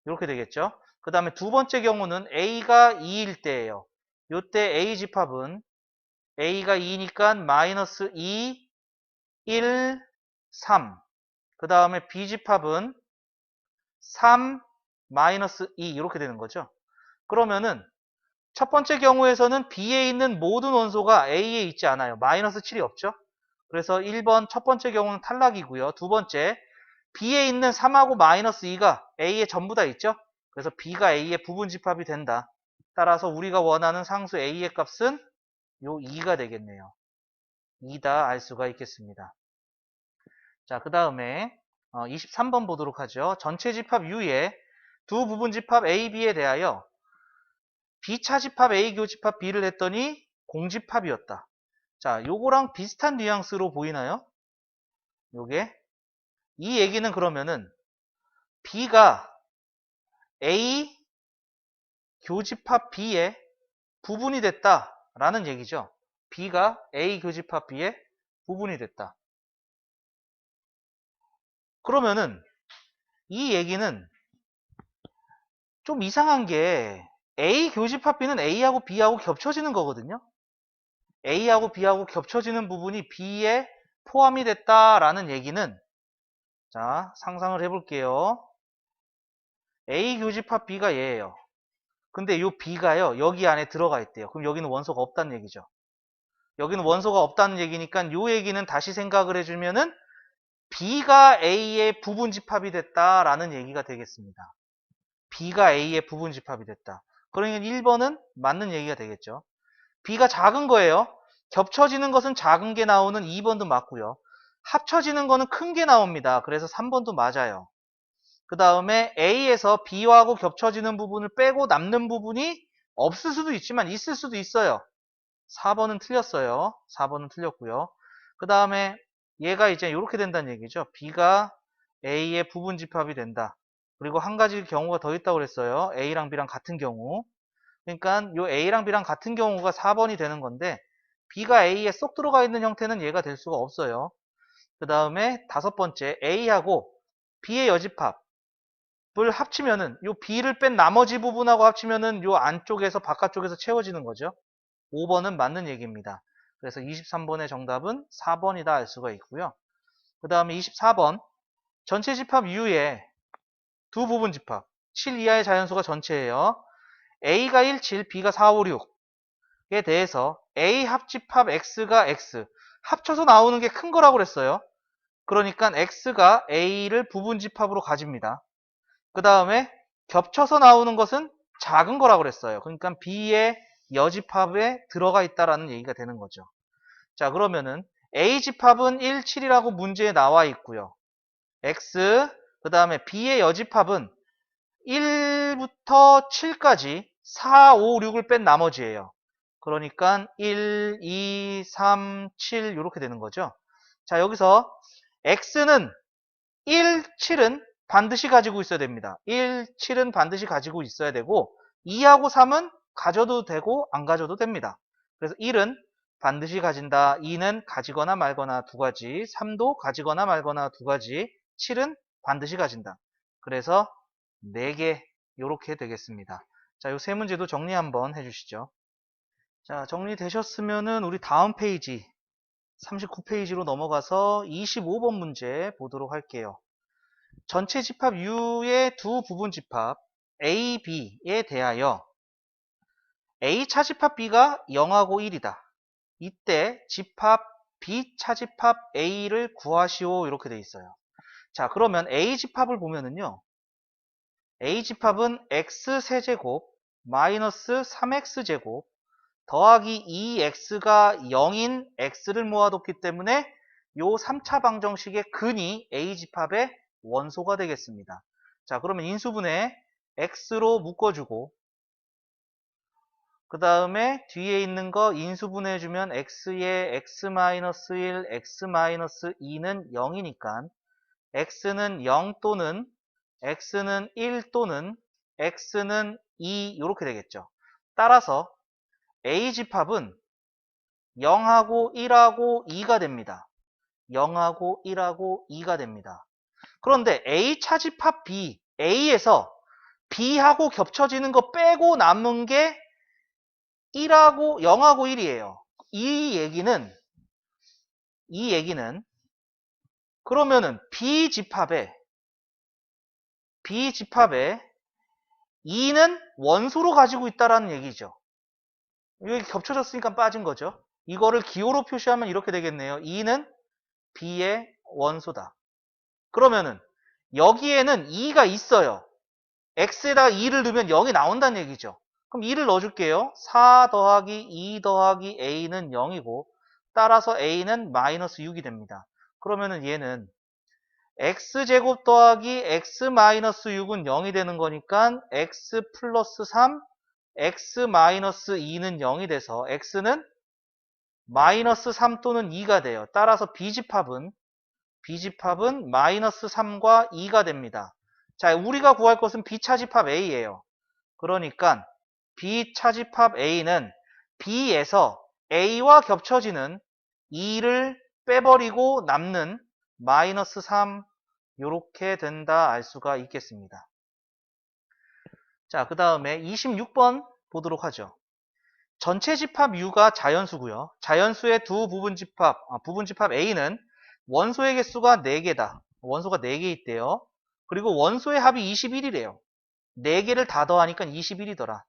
이렇게 되겠죠. 그 다음에 두 번째 경우는 A가 2일 때예요. 요때 A집합은 A가 2니까 마이너스 2, 1, 3. 그 다음에 B집합은 3, 마이너스 2 이렇게 되는 거죠. 그러면은 첫 번째 경우에서는 B에 있는 모든 원소가 A에 있지 않아요. 마이너스 7이 없죠. 그래서 1번 첫 번째 경우는 탈락이고요. 두 번째 B에 있는 3하고 마이너스 2가 A에 전부 다 있죠. 그래서 B가 A의 부분집합이 된다. 따라서 우리가 원하는 상수 A의 값은 요 2가 되겠네요. 2다 알 수가 있겠습니다. 자, 그 다음에 23번 보도록 하죠. 전체 집합 U의 두 부분집합 A, B에 대하여 B차 집합 A 교집합 B를 했더니 공집합이었다. 자, 요거랑 비슷한 뉘앙스로 보이나요? 요게 이 얘기는 그러면은 B가 A 교집합 B의 부분이 됐다라는 얘기죠. B가 A 교집합 B의 부분이 됐다. 그러면은 이 얘기는 좀 이상한 게 A 교집합 B는 A하고 B하고 겹쳐지는 거거든요. A하고 B하고 겹쳐지는 부분이 B에 포함이 됐다라는 얘기는, 자, 상상을 해볼게요. A 교집합 B가 얘예요. 근데 이 B가요, 여기 안에 들어가 있대요. 그럼 여기는 원소가 없다는 얘기죠. 여기는 원소가 없다는 얘기니까 이 얘기는 다시 생각을 해주면은 B가 A의 부분집합이 됐다라는 얘기가 되겠습니다. B가 A의 부분집합이 됐다. 그러니까 1번은 맞는 얘기가 되겠죠. B가 작은 거예요. 겹쳐지는 것은 작은 게 나오는 2번도 맞고요. 합쳐지는 거는 큰 게 나옵니다. 그래서 3번도 맞아요. 그 다음에 A에서 B하고 겹쳐지는 부분을 빼고 남는 부분이 없을 수도 있지만 있을 수도 있어요. 4번은 틀렸어요. 4번은 틀렸고요. 그 다음에 얘가 이제 이렇게 된다는 얘기죠. B가 A의 부분집합이 된다. 그리고 한 가지 경우가 더 있다고 그랬어요. A랑 B랑 같은 경우. 그러니까 요 A랑 B랑 같은 경우가 4번이 되는 건데, B가 A에 쏙 들어가 있는 형태는 얘가 될 수가 없어요. 그 다음에 다섯 번째, A하고 B의 여집합을 합치면은 요 B를 뺀 나머지 부분하고 합치면은 요 안쪽에서 바깥쪽에서 채워지는 거죠. 5번은 맞는 얘기입니다. 그래서 23번의 정답은 4번이다 알 수가 있고요. 그 다음에 24번, 전체 집합 U의 두 부분 집합, 7 이하의 자연수가 전체예요. A가 1, 7, B가 4, 5, 6에 대해서 A 합집합 X가 X, 합쳐서 나오는 게 큰 거라고 그랬어요. 그러니까 X가 A를 부분집합으로 가집니다. 그 다음에 겹쳐서 나오는 것은 작은 거라고 그랬어요. 그러니까 B의 여집합에 들어가 있다라는 얘기가 되는 거죠. 자, 그러면은 A집합은 1, 7이라고 문제에 나와 있고요. X, 그 다음에 B의 여집합은 1부터 7까지 4, 5, 6을 뺀 나머지예요. 그러니까 1, 2, 3, 7 이렇게 되는 거죠. 자, 여기서 x는 1, 7은 반드시 가지고 있어야 됩니다. 1, 7은 반드시 가지고 있어야 되고 2하고 3은 가져도 되고 안 가져도 됩니다. 그래서 1은 반드시 가진다. 2는 가지거나 말거나 두 가지. 3도 가지거나 말거나 두 가지. 7은 반드시 가진다. 그래서 4개 이렇게 되겠습니다. 자, 요 세 문제도 정리 한번 해주시죠. 자, 정리되셨으면은 우리 다음 페이지 39페이지로 넘어가서 25번 문제 보도록 할게요. 전체 집합 U의 두 부분 집합 A, B에 대하여 A 차집합 B가 0하고 1이다. 이때 집합 B 차집합 A를 구하시오 이렇게 돼 있어요. 자, 그러면 A 집합을 보면은요. A 집합은 X세제곱 마이너스 3X제곱 더하기 2X가 0인 X를 모아뒀기 때문에 요 3차 방정식의 근이 A 집합의 원소가 되겠습니다. 자, 그러면 인수분해 X로 묶어주고 그 다음에 뒤에 있는 거 인수분해해주면 X의 X-1, X-2는 0이니까 X는 0 또는 X는 1 또는 X는 2 이렇게 되겠죠. 따라서 A 집합은 0하고 1하고 2가 됩니다. 0하고 1하고 2가 됩니다. 그런데 A 차집합 B, A에서 B하고 겹쳐지는 거 빼고 남은 게 1하고 0하고 1이에요. 이 얘기는 그러면은 B 집합에 2는 원소로 가지고 있다라는 얘기죠. 여기 겹쳐졌으니까 빠진 거죠. 이거를 기호로 표시하면 이렇게 되겠네요. 2는 B의 원소다. 그러면은 여기에는 2가 있어요. X에다가 2를 넣으면 0이 나온다는 얘기죠. 그럼 2를 넣어줄게요. 4 더하기 2 더하기 A는 0이고 따라서 A는 마이너스 6이 됩니다. 그러면은 얘는 X제곱 더하기 X 마이너스 6은 0이 되는 거니까 X 플러스 3, X 마이너스 2는 0이 돼서 X는 마이너스 3 또는 2가 돼요. 따라서 B집합은 마이너스 3과 2가 됩니다. 자, 우리가 구할 것은 B차집합 A예요. 그러니까 B차집합 A는 B에서 A와 겹쳐지는 2를 빼버리고 남는 마이너스 3 이렇게 된다 알 수가 있겠습니다. 자, 그 다음에 26번 보도록 하죠. 전체 집합 U가 자연수고요. 자연수의 두 부분 집합 A는 원소의 개수가 4개다. 원소가 4개 있대요. 그리고 원소의 합이 21이래요. 4개를 다 더하니까 21이더라.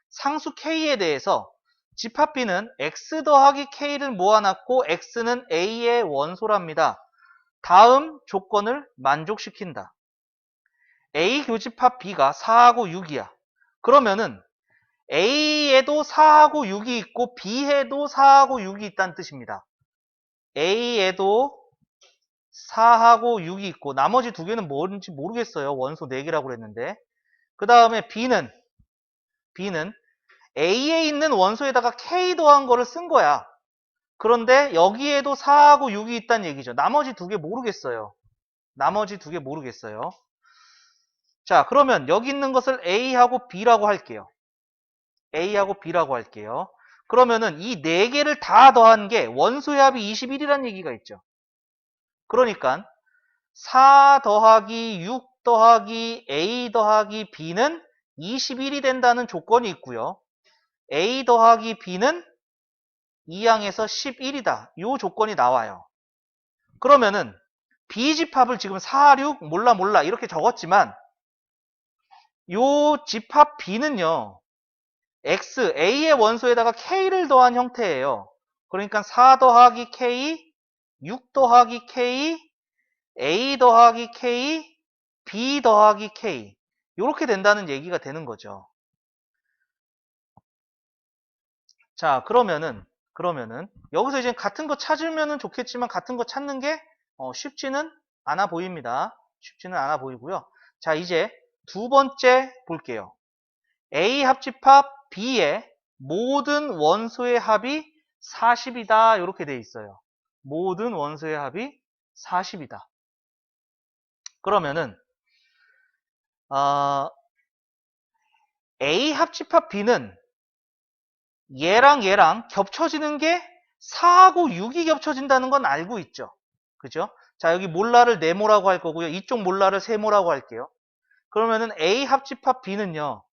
상수 K에 대해서 집합 B는 X 더하기 K를 모아놨고 X는 A의 원소랍니다. 다음 조건을 만족시킨다. A 교집합 B가 4하고 6이야. 그러면은 A에도 4하고 6이 있고 B에도 4하고 6이 있다는 뜻입니다. A에도 4하고 6이 있고 나머지 두 개는 뭔지 모르겠어요. 원소 4개라고 그랬는데. 그 다음에 B는 A에 있는 원소에다가 K 더한 거를 쓴 거야. 그런데 여기에도 4하고 6이 있다는 얘기죠. 나머지 두 개 모르겠어요. 자, 그러면 여기 있는 것을 A하고 B라고 할게요. 그러면은 이 4개를 다 더한 게 원소의 합이 21이라는 얘기가 있죠. 그러니까 4 더하기 6 더하기 A 더하기 B는 21이 된다는 조건이 있고요. A 더하기 B는 2항에서 11이다. 이 조건이 나와요. 그러면은 B집합을 지금 4, 6, 몰라 이렇게 적었지만 요 집합 B는요. X, A의 원소에다가 K를 더한 형태예요. 그러니까 4 더하기 K, 6 더하기 K, A 더하기 K, B 더하기 K 이렇게 된다는 얘기가 되는 거죠. 자, 그러면은 여기서 이제 같은 거 찾으면 좋겠지만 같은 거 찾는 게 쉽지는 않아 보입니다. 쉽지는 않아 보이고요. 자, 이제 두 번째 볼게요. A 합집합 B의 모든 원소의 합이 40이다. 이렇게 돼 있어요. 모든 원소의 합이 40이다. 그러면은 A 합집합 B는 얘랑 얘랑 겹쳐지는 게 4하고 6이 겹쳐진다는 건 알고 있죠. 그죠? 자, 여기 몰라를 네모라고 할 거고요. 이쪽 몰라를 세모라고 할게요. 그러면은 A 합집합 B는요.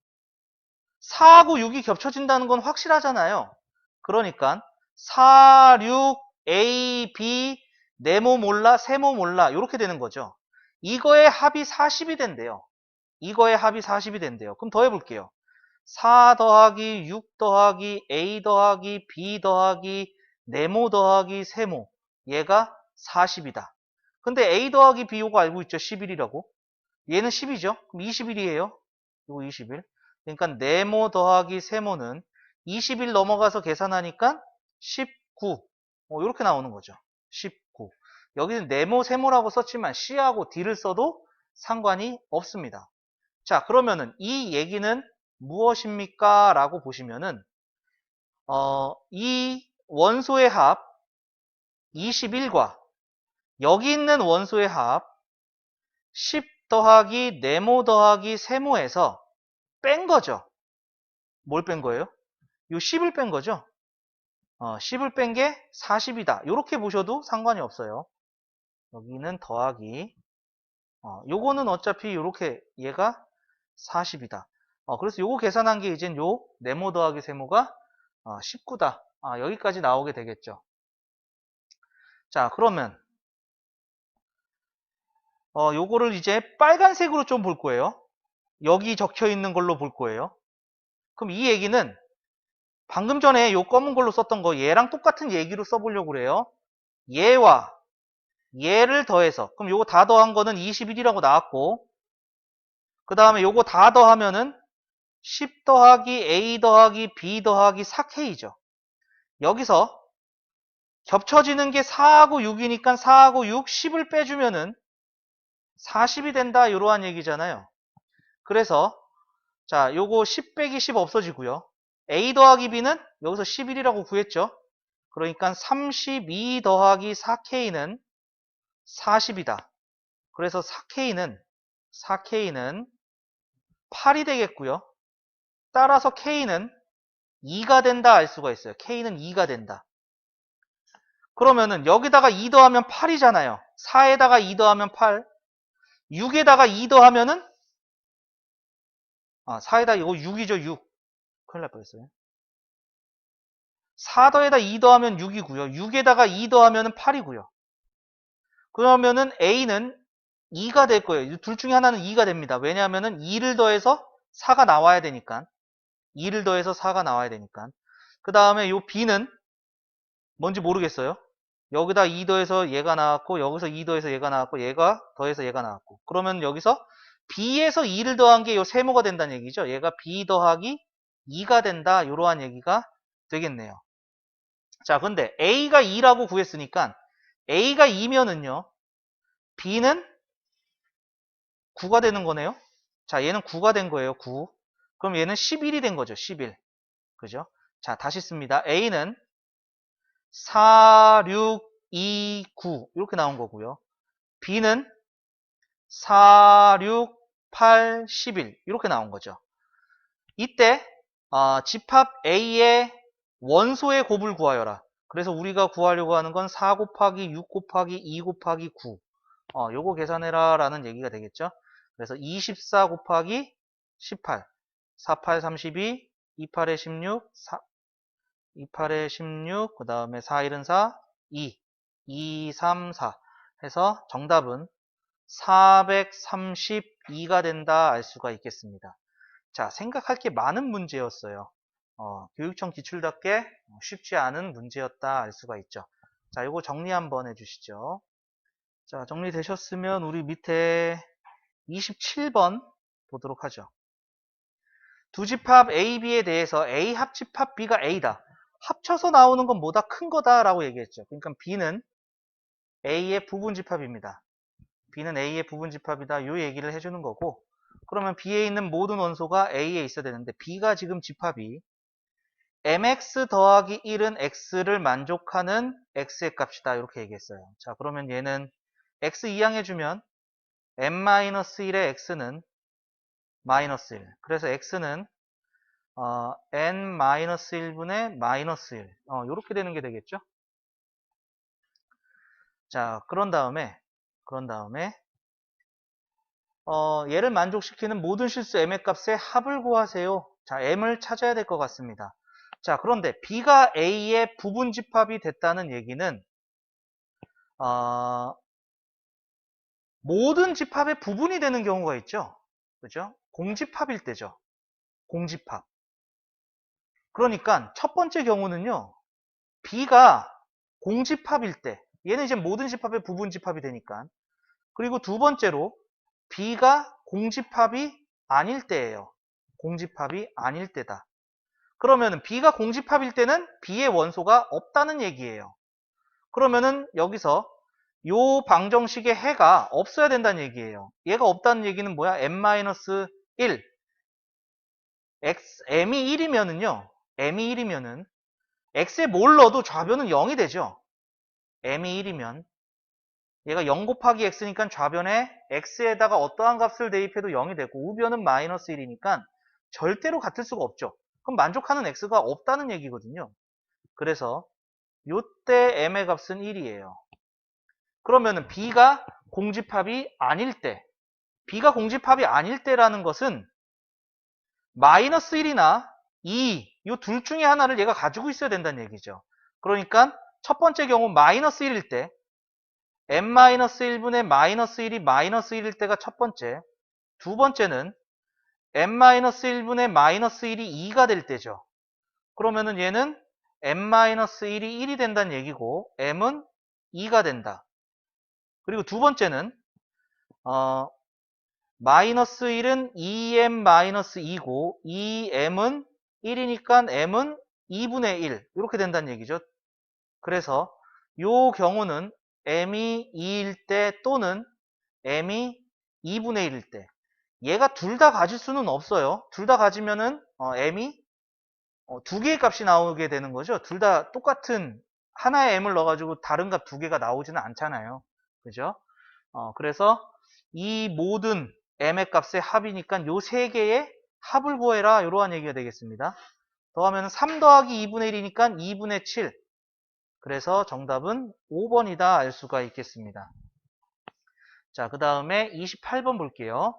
4하고 6이 겹쳐진다는 건 확실하잖아요. 그러니까 4, 6, A, B, 네모 몰라, 세모 몰라 이렇게 되는 거죠. 이거의 합이 40이 된대요. 이거의 합이 40이 된대요. 그럼 더 해볼게요. 4 더하기 6 더하기 A 더하기 B 더하기 네모 더하기 세모 얘가 40이다. 근데 A 더하기 B 요거 알고 있죠? 11이라고. 얘는 10이죠? 그럼 21이에요. 요거 21. 그러니까 네모 더하기 세모는 20일 넘어가서 계산하니까 19. 이렇게 나오는 거죠. 19. 여기는 네모, 세모라고 썼지만 C하고 D를 써도 상관이 없습니다. 자, 그러면은 이 얘기는 무엇입니까? 라고 보시면은 이 원소의 합 21과 여기 있는 원소의 합 10 더하기 네모 더하기 세모에서 뺀 거죠. 뭘 뺀 거예요? 요 10을 뺀 거죠. 10을 뺀 게 40이다. 이렇게 보셔도 상관이 없어요. 여기는 더하기 요거는 어차피 이렇게 얘가 40이다. 그래서 요거 계산한 게 이젠 요 네모 더하기 세모가 19다. 여기까지 나오게 되겠죠. 자, 그러면 요거를 이제 빨간색으로 좀 볼 거예요. 여기 적혀 있는 걸로 볼 거예요. 그럼 이 얘기는 방금 전에 요 검은 걸로 썼던 거 얘랑 똑같은 얘기로 써보려고 그래요. 얘와 얘를 더해서 그럼 요거 다 더한 거는 21이라고 나왔고 그 다음에 요거 다 더하면은 10 더하기 A 더하기 B 더하기 4K죠. 여기서 겹쳐지는 게 4하고 6이니까 4하고 6, 10을 빼주면은 40이 된다 이러한 얘기잖아요. 그래서 자 요거 10 빼기 10 없어지고요. A 더하기 B는 여기서 11이라고 구했죠. 그러니까 32 더하기 4K는 40이다. 그래서 4K는 8이 되겠고요. 따라서 K는 2가 된다 알 수가 있어요. K는 2가 된다. 그러면은 여기다가 2 더하면 8이잖아요. 4에다가 2 더하면 8. 6에다가 2 더하면은 4에다 이거 6이죠. 6. 큰일 날 뻔했어요. 4 더에다 2 더하면 6이고요. 6에다가 2 더하면 8이고요. 그러면은 A는 2가 될 거예요. 둘 중에 하나는 2가 됩니다. 왜냐하면은 2를 더해서 4가 나와야 되니까. 2를 더해서 4가 나와야 되니까. 그 다음에 요 B는 뭔지 모르겠어요. 여기다 2 더해서 얘가 나왔고 여기서 2 더해서 얘가 나왔고 얘가 더해서 얘가 나왔고 그러면 여기서 B에서 2를 더한 게 요 세모가 된다는 얘기죠. 얘가 B 더하기 2가 된다. 이러한 얘기가 되겠네요. 자, 근데 A가 2라고 구했으니까 A가 2면은요. B는 9가 되는 거네요. 자, 얘는 9가 된 거예요. 9. 그럼 얘는 11이 된 거죠. 11. 그죠? 자, 다시 씁니다. A는 4, 6, 2, 9 이렇게 나온 거고요. B는 4, 6, 8, 11 이렇게 나온 거죠. 이때 집합 A의 원소의 곱을 구하여라. 그래서 우리가 구하려고 하는 건 4 곱하기 6 곱하기 2 곱하기 9 요거 계산해라 라는 얘기가 되겠죠. 그래서 24 곱하기 18 4, 8, 32 2, 8에 16 2, 8에 16 그 다음에 4, 1은 4 2 2, 3, 4 해서 정답은 432가 된다 알 수가 있겠습니다. 자, 생각할 게 많은 문제였어요. 교육청 기출답게 쉽지 않은 문제였다 알 수가 있죠. 자, 이거 정리 한번 해주시죠. 자, 정리되셨으면 우리 밑에 27번 보도록 하죠. 두 집합 A, B에 대해서 A 합집합 B가 A다. 합쳐서 나오는 건 뭐다? 큰 거다 라고 얘기했죠. 그러니까 B는 A의 부분집합입니다. B는 A의 부분집합이다. 이 얘기를 해주는 거고 그러면 B에 있는 모든 원소가 A에 있어야 되는데 B가 지금 집합이 mx 더하기 1은 x를 만족하는 x의 값이다. 이렇게 얘기했어요. 자, 그러면 얘는 x 이항해주면 n-1의 x는 마이너스 1. 그래서 x는 n-1분의 마이너스 1. 이렇게 되는 게 되겠죠? 자, 그런 다음에 얘를 만족시키는 모든 실수 m의 값의 합을 구하세요. 자, m을 찾아야 될 것 같습니다. 자, 그런데 B가 A의 부분 집합이 됐다는 얘기는 모든 집합의 부분이 되는 경우가 있죠. 그죠? 공집합일 때죠. 공집합. 그러니까 첫 번째 경우는요. B가 공집합일 때 얘는 이제 모든 집합의 부분 집합이 되니까. 그리고 두 번째로 B가 공집합이 아닐 때예요. 공집합이 아닐 때다. 그러면은 B가 공집합일 때는 B의 원소가 없다는 얘기예요. 그러면은 여기서 요 방정식의 해가 없어야 된다는 얘기예요. 얘가 없다는 얘기는 뭐야? n-1 m이 1이면은요. m이 1이면은 x에 뭘 넣어도 좌변은 0이 되죠. m이 1이면 얘가 0 곱하기 x니까 좌변에 x에다가 어떠한 값을 대입해도 0이 되고 우변은 마이너스 1이니까 절대로 같을 수가 없죠. 그럼 만족하는 x가 없다는 얘기거든요. 그래서 요때 m의 값은 1이에요. 그러면은 B가 공집합이 아닐 때, B가 공집합이 아닐 때라는 것은 마이너스 1이나 2, 이 둘 중에 하나를 얘가 가지고 있어야 된다는 얘기죠. 그러니까 첫 번째 경우 마이너스 1일 때, n-1분의 마이너스 1이 마이너스 1일 때가 첫 번째, 두 번째는 n-1분의 마이너스 1이 2가 될 때죠. 그러면은 얘는 n-1이 1이 된다는 얘기고 m은 2가 된다. 그리고 두 번째는 마이너스 1은 2m-2고 2m은 1이니까 m은 2분의 1 이렇게 된다는 얘기죠. 그래서 요 경우는 m이 2일 때 또는 m이 2분의 1일 때 얘가 둘 다 가질 수는 없어요. 둘 다 가지면은 m이 두 개의 값이 나오게 되는 거죠. 둘 다 똑같은 하나의 m을 넣어가지고 다른 값 두 개가 나오지는 않잖아요. 그죠? 그래서 이 모든 m의 값의 합이니까 요 세 개의 합을 구해라. 이러한 얘기가 되겠습니다. 더하면 3 더하기 2분의 1이니까 2분의 7. 그래서 정답은 5번이다 알 수가 있겠습니다. 자, 그 다음에 28번 볼게요.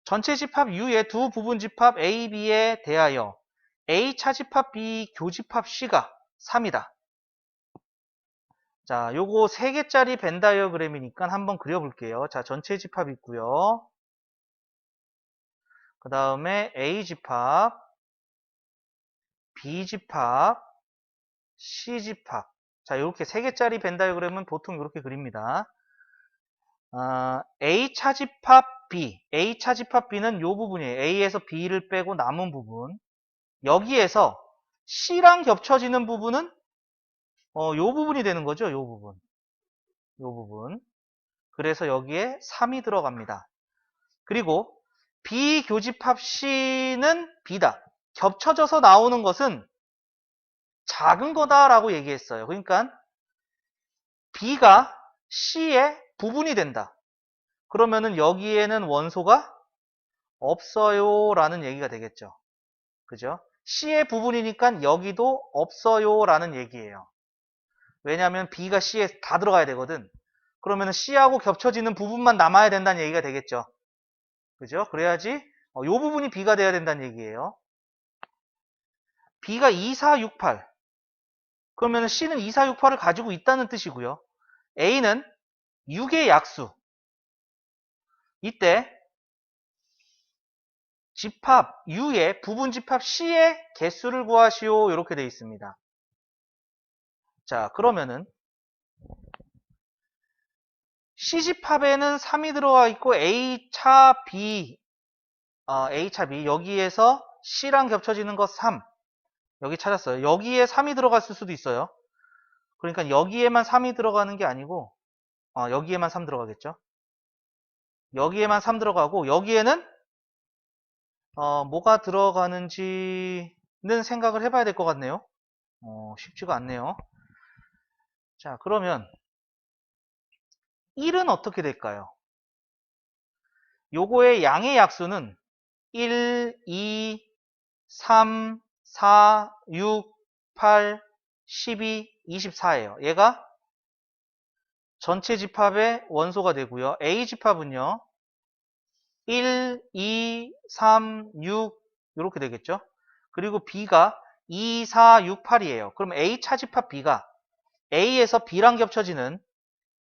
전체 집합 U의 두 부분 집합 A, B에 대하여 A 차집합 B 교집합 C가 3이다. 자, 요거 3개짜리 벤 다이어그램이니까 한번 그려볼게요. 자, 전체 집합 있고요. 그 다음에 A 집합, B 집합, C 집합. 자, 이렇게 3개짜리 벤 다이어그램은 보통 이렇게 그립니다. A 차집합 B. A 차집합 B는 요 부분이에요. A에서 B를 빼고 남은 부분. 여기에서 C랑 겹쳐지는 부분은 요 부분이 되는 거죠. 요 부분. 요 부분. 그래서 여기에 3이 들어갑니다. 그리고 B 교집합 C는 B다. 겹쳐져서 나오는 것은 작은 거다라고 얘기했어요. 그러니까 B가 C의 부분이 된다. 그러면은 여기에는 원소가 없어요 라는 얘기가 되겠죠. 그죠? C의 부분이니까 여기도 없어요 라는 얘기예요. 왜냐하면 B가 C에 다 들어가야 되거든. 그러면 C하고 겹쳐지는 부분만 남아야 된다는 얘기가 되겠죠. 그죠? 그래야지 요 부분이 B가 돼야 된다는 얘기예요. B가 2, 4, 6, 8. 그러면 C는 2, 4, 6, 8을 가지고 있다는 뜻이고요. A는 6의 약수. 이때 집합 U의 부분 집합 C의 개수를 구하시오. 이렇게 되어 있습니다. 자, 그러면은 C집합에는 3이 들어와 있고 A차 B, A차 B 여기에서 C랑 겹쳐지는 거 3. 여기 찾았어요. 여기에 3이 들어갔을 수도 있어요. 그러니까 여기에만 3이 들어가는 게 아니고 여기에만 3 들어가겠죠. 여기에만 3 들어가고 여기에는 뭐가 들어가는지는 생각을 해봐야 될 것 같네요. 쉽지가 않네요. 자, 그러면 1은 어떻게 될까요? 요거의 양의 약수는 1, 2, 3, 4, 6, 8, 12, 24예요. 얘가 전체 집합의 원소가 되고요. A 집합은요. 1, 2, 3, 6 이렇게 되겠죠. 그리고 B가 2, 4, 6, 8이에요. 그럼 A 차집합 B가 A에서 B랑 겹쳐지는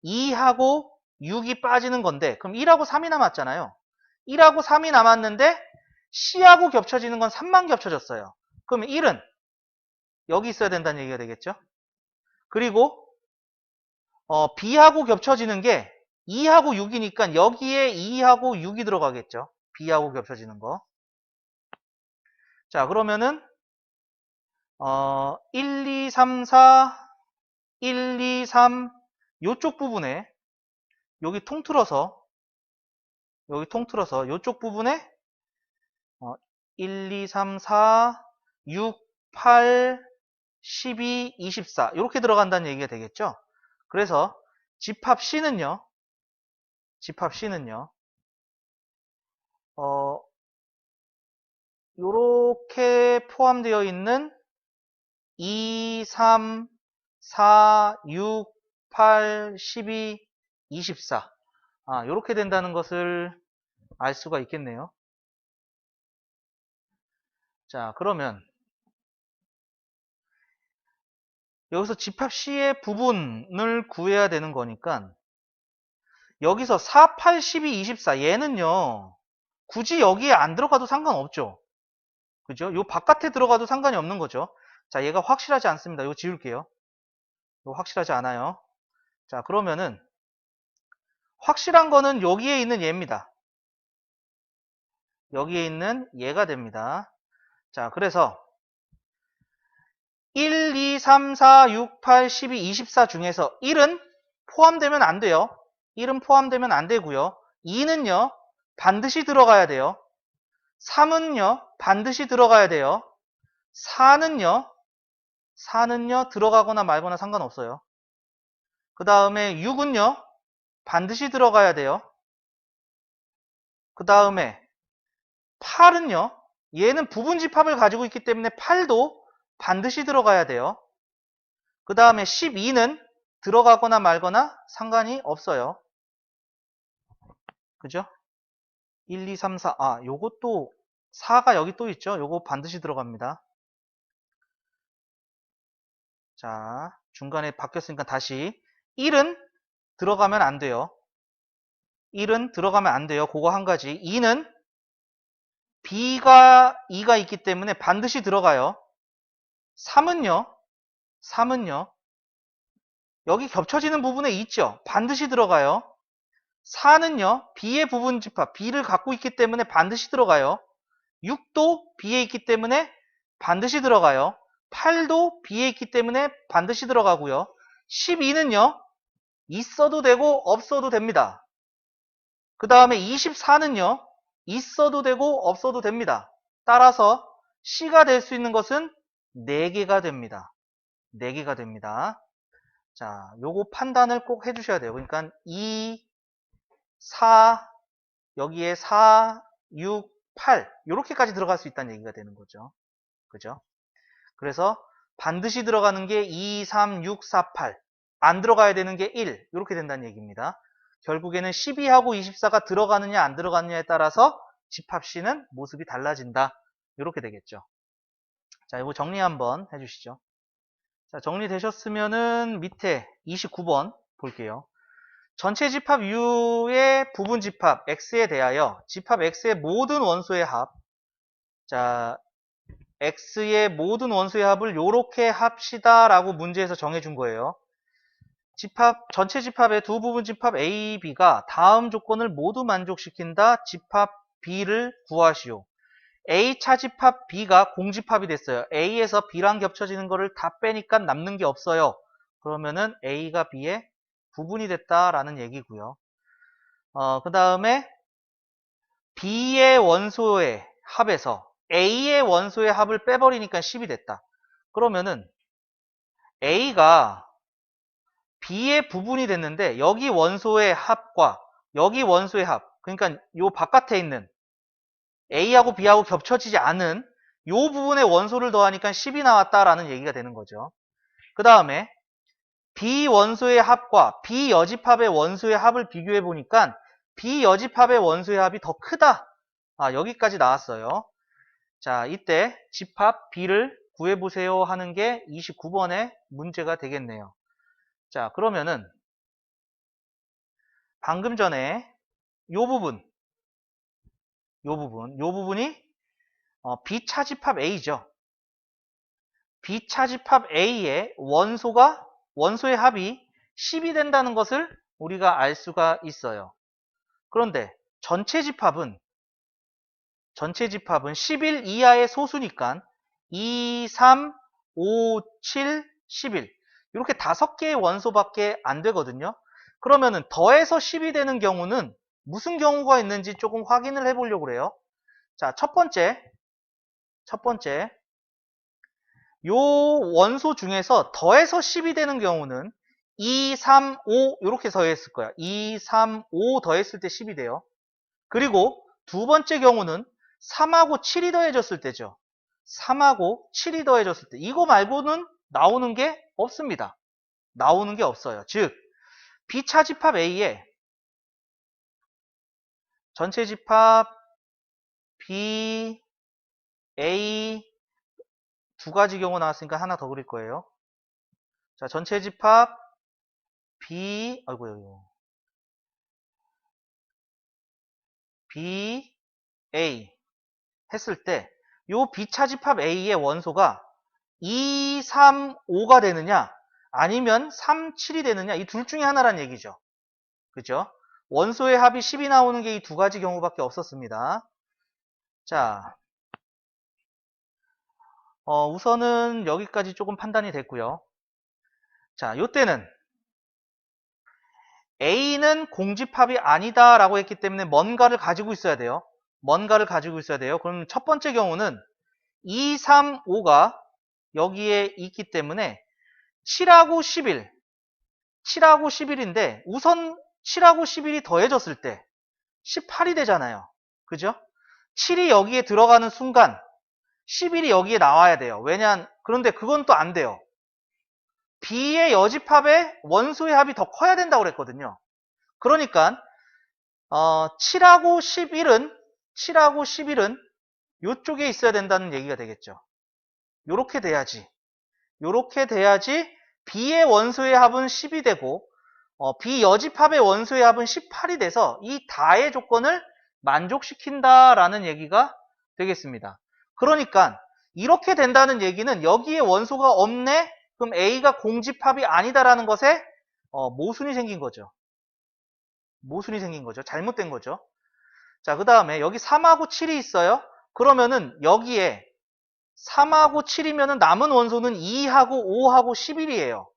2하고 6이 빠지는 건데 그럼 1하고 3이 남았잖아요. 1하고 3이 남았는데 C하고 겹쳐지는 건 3만 겹쳐졌어요. 그러면 1은 여기 있어야 된다는 얘기가 되겠죠. 그리고 B하고 겹쳐지는 게 2하고 6이니까 여기에 2하고 6이 들어가겠죠. B하고 겹쳐지는 거. 자, 그러면은 1, 2, 3, 4, 1, 2, 3 요쪽 부분에 여기 통틀어서 요쪽 부분에 1, 2, 3, 4, 6, 8, 12, 24 이렇게 들어간다는 얘기가 되겠죠. 그래서 집합 C는요. 요렇게 포함되어 있는 2, 3, 4, 6, 8, 12, 24 요렇게 된다는 것을 알 수가 있겠네요. 자, 그러면 여기서 집합 C의 부분을 구해야 되는 거니까 여기서 4, 8, 12, 24 얘는요. 굳이 여기에 안 들어가도 상관없죠. 그죠? 요 바깥에 들어가도 상관이 없는 거죠. 자, 얘가 확실하지 않습니다. 이거 지울게요. 이거 확실하지 않아요. 자, 그러면은 확실한 거는 여기에 있는 얘입니다. 여기에 있는 얘가 됩니다. 자, 그래서 1, 2, 3, 4, 6, 8, 12, 24 중에서 1은 포함되면 안 돼요. 1은 포함되면 안 되고요. 2는요. 반드시 들어가야 돼요. 3은요. 반드시 들어가야 돼요. 4는요. 들어가거나 말거나 상관없어요. 그 다음에 6은요. 반드시 들어가야 돼요. 그 다음에 8은요. 얘는 부분 집합을 가지고 있기 때문에 8도 반드시 들어가야 돼요. 그 다음에 12는 들어가거나 말거나 상관이 없어요. 그죠? 1, 2, 3, 4. 요것도 4가 여기 또 있죠? 요거 반드시 들어갑니다. 자, 중간에 바뀌었으니까 다시 1은 들어가면 안 돼요. 1은 들어가면 안 돼요. 그거 한 가지. 2는 B가 2가 있기 때문에 반드시 들어가요. 3은요. 여기 겹쳐지는 부분에 있죠. 반드시 들어가요. 4는요. B의 부분 집합, B를 갖고 있기 때문에 반드시 들어가요. 6도 B에 있기 때문에 반드시 들어가요. 8도 B에 있기 때문에 반드시 들어가고요. 12는요. 있어도 되고 없어도 됩니다. 그 다음에 24는요. 있어도 되고 없어도 됩니다. 따라서 C가 될 수 있는 것은 4개가 됩니다. 4개가 됩니다. 자, 요거 판단을 꼭 해주셔야 돼요. 그러니까 2, 4, 여기에 4, 6, 8 요렇게까지 들어갈 수 있다는 얘기가 되는 거죠. 그죠? 그래서 반드시 들어가는 게 2, 3, 6, 4, 8 안 들어가야 되는 게 1 이렇게 된다는 얘기입니다. 결국에는 12하고 24가 들어가느냐 안 들어가느냐에 따라서 집합 C는 모습이 달라진다. 이렇게 되겠죠. 자, 이거 정리 한번 해주시죠. 자, 정리되셨으면은 밑에 29번 볼게요. 전체 집합 U의 부분 집합 X에 대하여 집합 X의 모든 원소의 합. 자, X의 모든 원소의 합을 요렇게 합시다 라고 문제에서 정해준 거예요. 전체 집합의 두 부분 집합 A, B가 다음 조건을 모두 만족시킨다. 집합 B를 구하시오. A 차집합 B가 공집합이 됐어요. A에서 B랑 겹쳐지는 거를 다 빼니까 남는 게 없어요. 그러면은 A가 B의 부분이 됐다라는 얘기고요. 그 다음에 B의 원소의 합에서 A의 원소의 합을 빼버리니까 10이 됐다. 그러면은 A가 B의 부분이 됐는데 여기 원소의 합과 여기 원소의 합, 그러니까 요 바깥에 있는 A하고 B하고 겹쳐지지 않은 요 부분의 원소를 더하니까 10이 나왔다라는 얘기가 되는 거죠. 그 다음에 B 원소의 합과 B 여집합의 원소의 합을 비교해 보니까 B 여집합의 원소의 합이 더 크다. 여기까지 나왔어요. 자, 이때 집합 B를 구해보세요 하는 게 29번의 문제가 되겠네요. 자, 그러면은 방금 전에 요 부분이 B차집합 A죠. B차집합 A의 원소의 합이 10이 된다는 것을 우리가 알 수가 있어요. 그런데 전체 집합은 11 이하의 소수니까 2, 3, 5, 7, 11 이렇게 5개의 원소밖에 안 되거든요. 그러면은 더해서 10이 되는 경우는 무슨 경우가 있는지 조금 확인을 해보려고 그래요. 자, 첫 번째 요 원소 중에서 더해서 10이 되는 경우는 2, 3, 5 이렇게 더했을 거야. 2, 3, 5 더했을 때 10이 돼요. 그리고 두 번째 경우는 3하고 7이 더해졌을 때죠. 3하고 7이 더해졌을 때 이거 말고는 나오는 게 없습니다. 나오는 게 없어요. 즉 B차집합 A에 전체 집합 B, A 두 가지 경우 나왔으니까 하나 더 그릴 거예요. 자, 전체 집합 B, B, A 했을 때 요 B차집합 A의 원소가 2, 3, 5가 되느냐 아니면 3, 7이 되느냐 이 둘 중에 하나란 얘기죠. 그죠? 원소의 합이 10이 나오는 게 이 두 가지 경우밖에 없었습니다. 자, 우선은 여기까지 조금 판단이 됐고요. 자, 요때는 A는 공집합이 아니다 라고 했기 때문에 뭔가를 가지고 있어야 돼요. 그럼 첫 번째 경우는 2, 3, 5가 여기에 있기 때문에 7하고 11인데 우선 7하고 11이 더해졌을 때 18이 되잖아요. 그죠? 7이 여기에 들어가는 순간 11이 여기에 나와야 돼요. 그런데 그건 또 안 돼요. B의 여집합의 원소의 합이 더 커야 된다고 그랬거든요. 그러니까 7하고 11은 이쪽에 있어야 된다는 얘기가 되겠죠. 요렇게 돼야지 B의 원소의 합은 10이 되고 B 여집합의 원소의 합은 18이 돼서 이 다의 조건을 만족시킨다라는 얘기가 되겠습니다. 그러니까 이렇게 된다는 얘기는 여기에 원소가 없네? 그럼 A가 공집합이 아니다라는 것에 모순이 생긴 거죠. 잘못된 거죠. 자, 그 다음에 여기 3하고 7이 있어요. 그러면은 여기에 3하고 7이면은 남은 원소는 2하고 5하고 11이에요.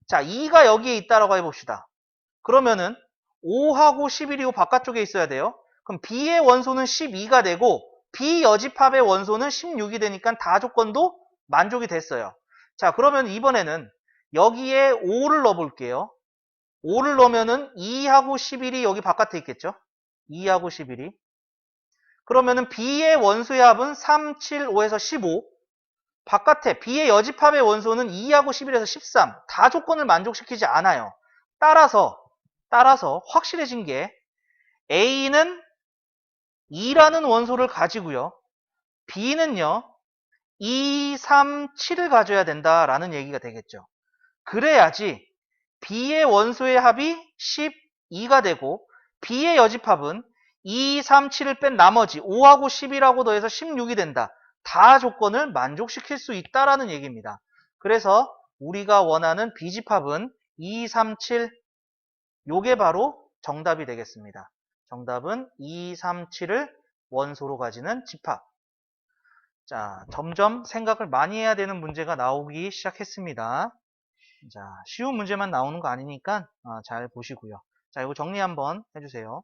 자, 2가 여기에 있다라고 해봅시다. 그러면은 5하고 11이 바깥쪽에 있어야 돼요. 그럼 B의 원소는 12가 되고 B 여집합의 원소는 16이 되니까 다 조건도 만족이 됐어요. 자, 그러면 이번에는 여기에 5를 넣어볼게요. 5를 넣으면은 2하고 11이 여기 바깥에 있겠죠? 2하고 11이. 그러면은 B의 원소의 합은 3, 7, 5에서 15. 바깥에 B의 여집합의 원소는 2하고 11에서 13. 다 조건을 만족시키지 않아요. 따라서 확실해진 게 A는 2라는 원소를 가지고요. B는요. 2, 3, 7을 가져야 된다라는 얘기가 되겠죠. 그래야지 B의 원소의 합이 12가 되고 B의 여집합은 2, 3, 7을 뺀 나머지 5하고 10이라고 더해서 16이 된다. 다 조건을 만족시킬 수 있다라는 얘기입니다. 그래서 우리가 원하는 B집합은 2, 3, 7 요게 바로 정답이 되겠습니다. 정답은 2, 3, 7을 원소로 가지는 집합. 자, 점점 생각을 많이 해야 되는 문제가 나오기 시작했습니다. 자, 쉬운 문제만 나오는 거 아니니까 잘 보시고요. 자, 이거 정리 한번 해주세요.